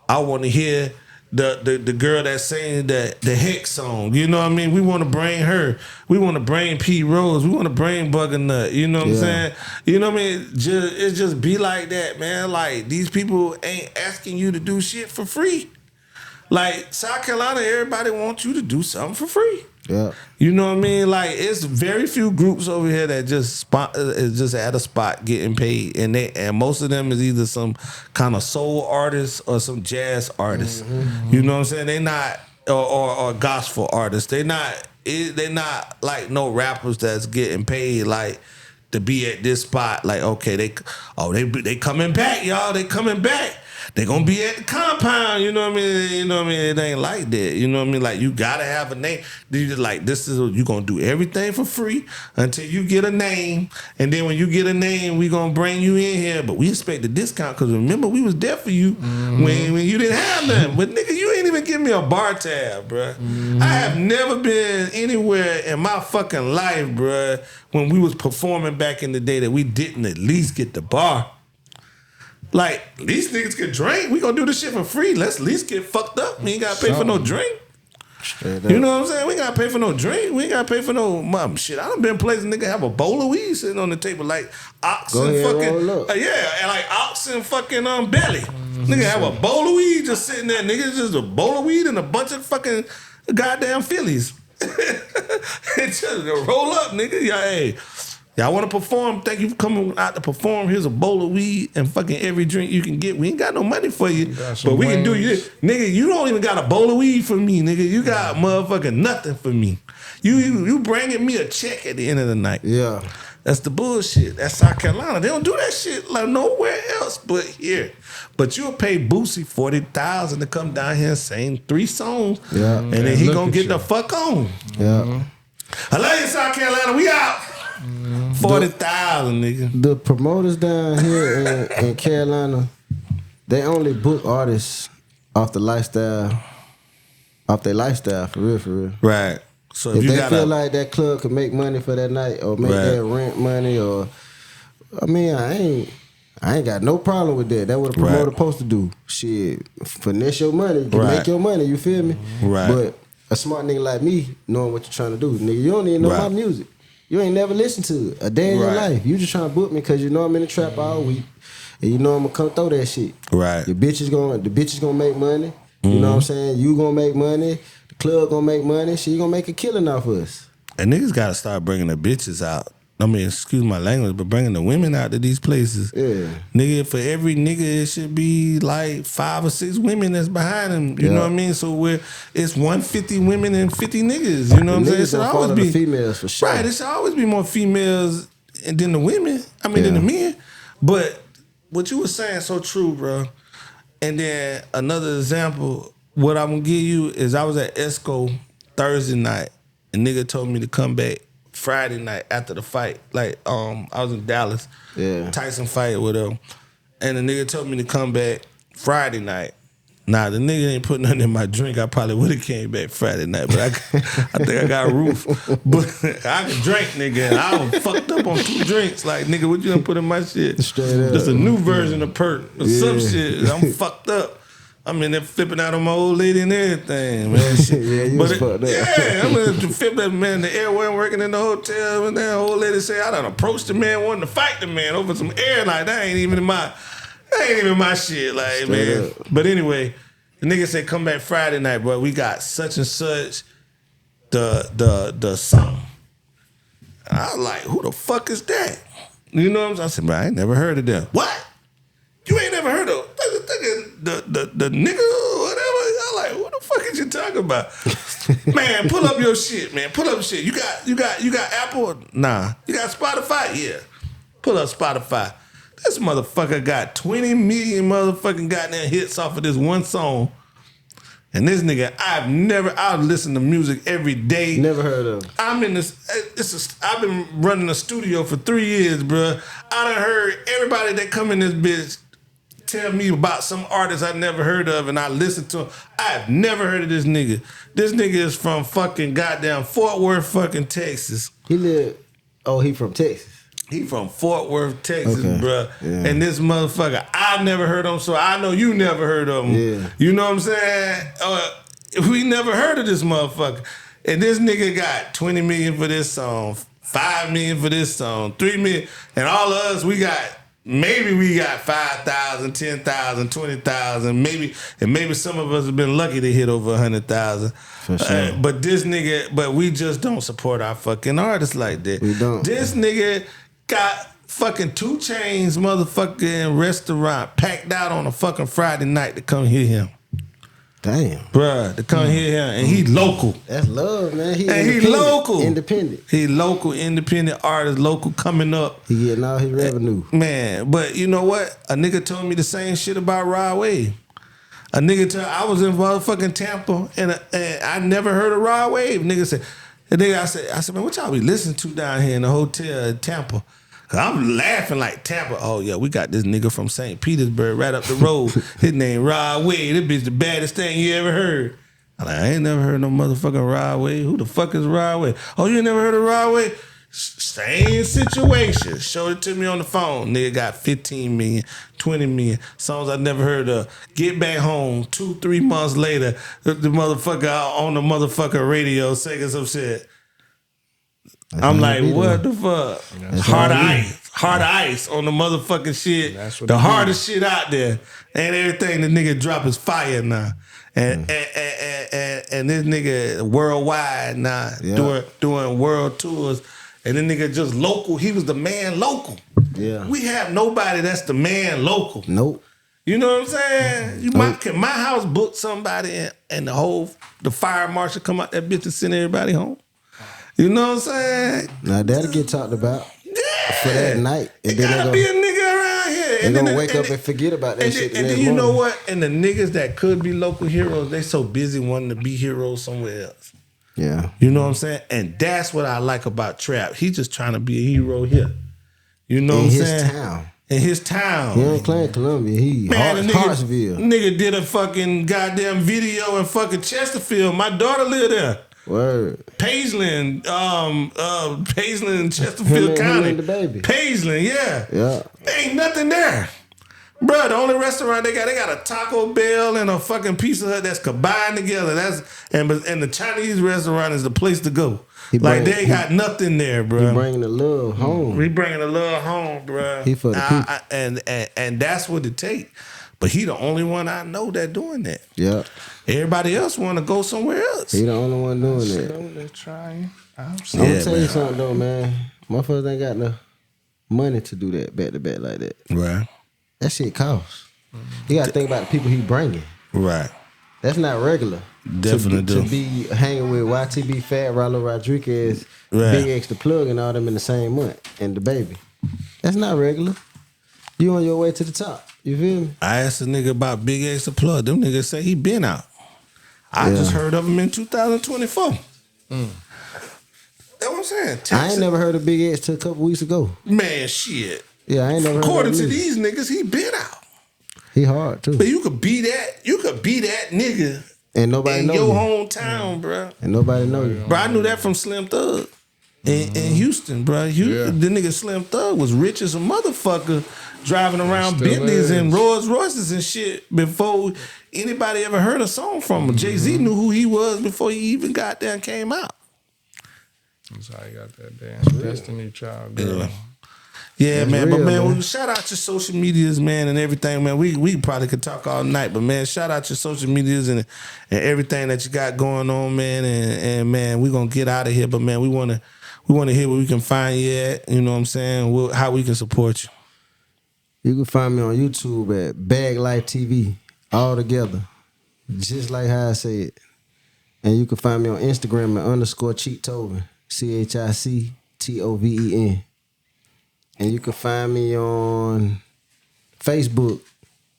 I wanna hear the girl that's saying the Hex song, you know what I mean? We want to bring her. We want to bring Pete Rose. We want to bring Bugger Nut. You know what I'm saying? You know what I mean? It just be like that, man. Like these people ain't asking you to do shit for free. Like South Carolina, everybody wants you to do something for free. Yeah. You know what I mean? Like it's very few groups over here that just is just at a spot getting paid, and most of them is either some kind of soul artists or some jazz artists. Mm-hmm. You know what I'm saying? They not or gospel artists. They not like no rappers that's getting paid like to be at this spot. Like okay, they coming back, y'all. They coming back. They gonna be at the compound, you know what I mean? You know what I mean? It ain't like that, you know what I mean? Like you gotta have a name. You just like you gonna do everything for free until you get a name, and then when you get a name, we gonna bring you in here. But we expect a discount because remember we was there for you when you didn't have nothing. But nigga, you ain't even give me a bar tab, bruh. I have never been anywhere in my fucking life, bruh, when we was performing back in the day that we didn't at least get the bar. Like, these niggas can drink. We gonna do this shit for free. Let's at least get fucked up. We ain't gotta pay for no drink. You know what I'm saying? We ain't gotta pay for no drink. We ain't gotta pay for no shit. I done been places nigga have a bowl of weed sitting on the table like ox and fucking and like ox and fucking belly. Nigga have a bowl of weed just sitting there. Nigga just a bowl of weed and a bunch of fucking goddamn Phillies. Just roll up, nigga. Yeah, hey. Y'all want to perform? Thank you for coming out to perform. Here's a bowl of weed and fucking every drink you can get. We ain't got no money for you, but we can do you. Nigga, you don't even got a bowl of weed for me, nigga. You got motherfucking nothing for me. You bringing me a check at the end of the night. Yeah. That's the bullshit. That's South Carolina. They don't do that shit like nowhere else but here. But you'll pay Boosie $40,000 to come down here and sing 3 songs. Yeah. And then he gonna get the fuck on. Yeah. I love you, South Carolina. We out. 40,000, nigga. The promoters down here in Carolina, they only book artists off their lifestyle, for real. Right. So if they feel like that club could make money for that night, or make that rent money, or I mean, I ain't got no problem with that. That's what a promoter supposed to do. Shit, finesse your money, you can make your money. You feel me? Right. But a smart nigga like me, knowing what you're trying to do, nigga, you don't even know my music. You ain't never listened to it a day in your life. You just trying to book me because you know I'm in the trap all week, and you know I'm gonna come throw that shit. Right. The bitch is gonna make money. You know what I'm saying? You gonna make money. The club gonna make money. She gonna make a killing off us. And niggas gotta start bringing the bitches out. I mean, excuse my language, but bringing the women out to these places. Yeah. Nigga, for every nigga, it should be like 5 or 6 women that's behind him. You know what I mean? So it's 150 women and 50 niggas. You know what I'm saying? It should always be females for sure. Right. It should always be more females than the women. I mean, than the men. But what you were saying so true, bro. And then another example, what I'm gonna give you is I was at Esco Thursday night, and nigga told me to come back Friday night after the fight. Like, I was in Dallas. Yeah. Tyson fight with him. And the nigga told me to come back Friday night. Nah, the nigga ain't put nothing in my drink. I probably would have came back Friday night, but I think I got roof. But I can drink, nigga, and I was fucked up on 2 drinks. Like, nigga, what you done put in my shit? Straight up. Just a new version of perk or some shit. I'm fucked up. I'm in there flipping out on my old lady and everything, man. You was fucked up. Yeah, I'm in there flipping, man. The air wasn't working in the hotel, and that old lady said, I done approached the man, wanting to fight the man over some air. Like, that ain't even my shit, like, straight man. Up. But anyway, the nigga said, come back Friday night, bro. We got such and such the song. And I was like, who the fuck is that? You know what I'm saying? I said, bro, I ain't never heard of them. What? You ain't never heard of the nigga or whatever? I'm like, what the fuck is you talking about? Man, pull up your shit, man. Pull up shit. You got Apple? Nah. You got Spotify? Yeah. Pull up Spotify. This motherfucker got 20 million motherfucking goddamn hits off of this one song. And this nigga, I've listened to music every day. Never heard of. I'm in this. I've been running a studio for 3 years, bro. I done heard everybody that come in this bitch tell me about some artist I never heard of, and I listen to him. I've never heard of this nigga. This nigga is from fucking goddamn Fort Worth, fucking Texas. He from Texas. He from Fort Worth, Texas, bruh. Yeah. And this motherfucker, I never heard of him, so I know you never heard of him. Yeah. You know what I'm saying? We never heard of this motherfucker. And this nigga got 20 million for this song, 5 million for this song, 3 million. And all of us, we got 5,000, 10,000, 20,000, maybe some of us have been lucky to hit over 100,000. For sure. But this nigga, we just don't support our fucking artists like that. We don't. This nigga got fucking 2 Chainz motherfucking restaurant packed out on a fucking Friday night to come hear him. Damn. Bruh, to come hear him. And he local. That's love, man. He local. Independent. He local, independent artist, local coming up. He getting all his revenue. Man, but you know what? A nigga told me the same shit about Rod Wave. I was in motherfucking Tampa and I never heard of Rod Wave. I said, man, what y'all be listening to down here in the hotel in Tampa? Cause I'm laughing like Tampa. Oh yeah, we got this nigga from St. Petersburg right up the road. His name Rod Wave. This bitch the baddest thing you ever heard. I'm like, I ain't never heard no motherfucking Rod Wave. Who the fuck is Rod Wave? Oh, you ain't never heard of Rod Wave? Same situation. Showed it to me on the phone. Nigga got 15 million, 20 million. Songs I never heard of. Get back home 2-3 months later, the motherfucker on the motherfucking radio singing some shit. I'm like, what the fuck? Hard ice on the motherfucking shit. The hardest shit out there. And everything the nigga drop is fire now. And this nigga worldwide now, doing world tours. And then nigga just local. He was the man local. Yeah. We have nobody that's the man local. Nope. You know what I'm saying? Can my house book somebody and the fire marshal come out that bitch and send everybody home? You know what I'm saying? Now that'll get talked about for that night. And then gotta be a nigga around here. They're gonna wake up and forget about that shit. And then you know what? And the niggas that could be local heroes, they so busy wanting to be heroes somewhere else. Yeah. You know what I'm saying? And that's what I like about Trap. He just trying to be a hero here. You know what I'm saying? In his town. He ain't claim Columbia. He Hartsville. Nigga did a fucking goddamn video in fucking Chesterfield. My daughter lived there. Word. Paisley, Chesterfield County. Him and the baby. Paisley, yeah. Yeah. Ain't nothing there. Bro, the only restaurant they got a Taco Bell and a fucking Pizza Hut that's combined together. And the Chinese restaurant is the place to go. They ain't got nothing there, bro. He bringing the love home. We bringing the love home, bro. He for the people. And that's what it take. But he the only one I know that doing that. Yeah. Everybody else want to go somewhere else. He the only one doing that. They're trying. I'm gonna tell you something though, man. Motherfuckers ain't got no money to do that back to back like that. Right. That shit costs. You gotta think about the people he bringing. Right. That's not regular. Definitely to be hanging with YTB Fat, Rollo Rodriguez, right. Big X the Plug, and all them in the same month, and the baby. That's not regular. You on your way to the top. You feel me? I asked a nigga about Big X the Plug. Them niggas say he been out. I just heard of him in 2024. That's what I'm saying. I ain't never heard of Big X till a couple weeks ago. Man, shit. Yeah, I ain't never heard According of to him. these niggas, he been out. He hard too. But you could be that nigga and nobody in know your you. hometown, bro. And nobody know you. Bro, I knew that from Slim Thug in Houston, bro. The nigga Slim Thug was rich as a motherfucker, driving around Bentleys and Rolls Royces and shit before anybody ever heard a song from him. Jay-Z knew who he was before he even got there and came out. That's how he got that damn Destiny Child girl. Yeah, That's man. real, But man, man, shout out your social medias, man, and everything, man. We probably could talk all night, but man, shout out your social medias and everything that you got going on, man. And man, we gonna get out of here, but man, we wanna hear where we can find you at. You know what I'm saying? How we can support you. You can find me on YouTube at Bag Life TV, all together, just like how I say it. And you can find me on Instagram at _Chicktoven, CHICTOVEN. And you can find me on Facebook,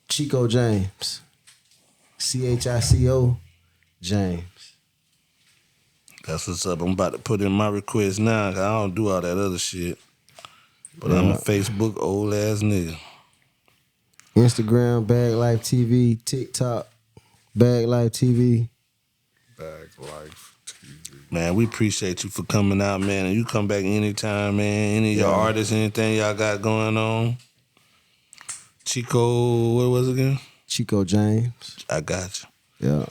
Chico James, CHICO James. That's what's up. I'm about to put in my request now, 'cause I don't do all that other shit. But I'm a Facebook old ass nigga. Instagram, Bag Life TV, TikTok, Bag Life TV. Bag Life TV. Man, we appreciate you for coming out, man. And you come back anytime, man. Any of your artists, anything y'all got going on. Chico, what was it again? Chico James. I got you. Yeah.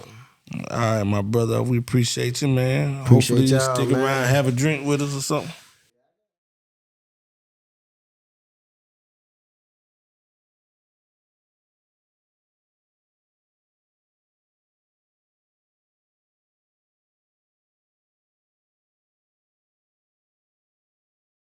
All right, my brother. We appreciate you, man. Appreciate Hopefully you y'all, stick man. around and have a drink with us or something.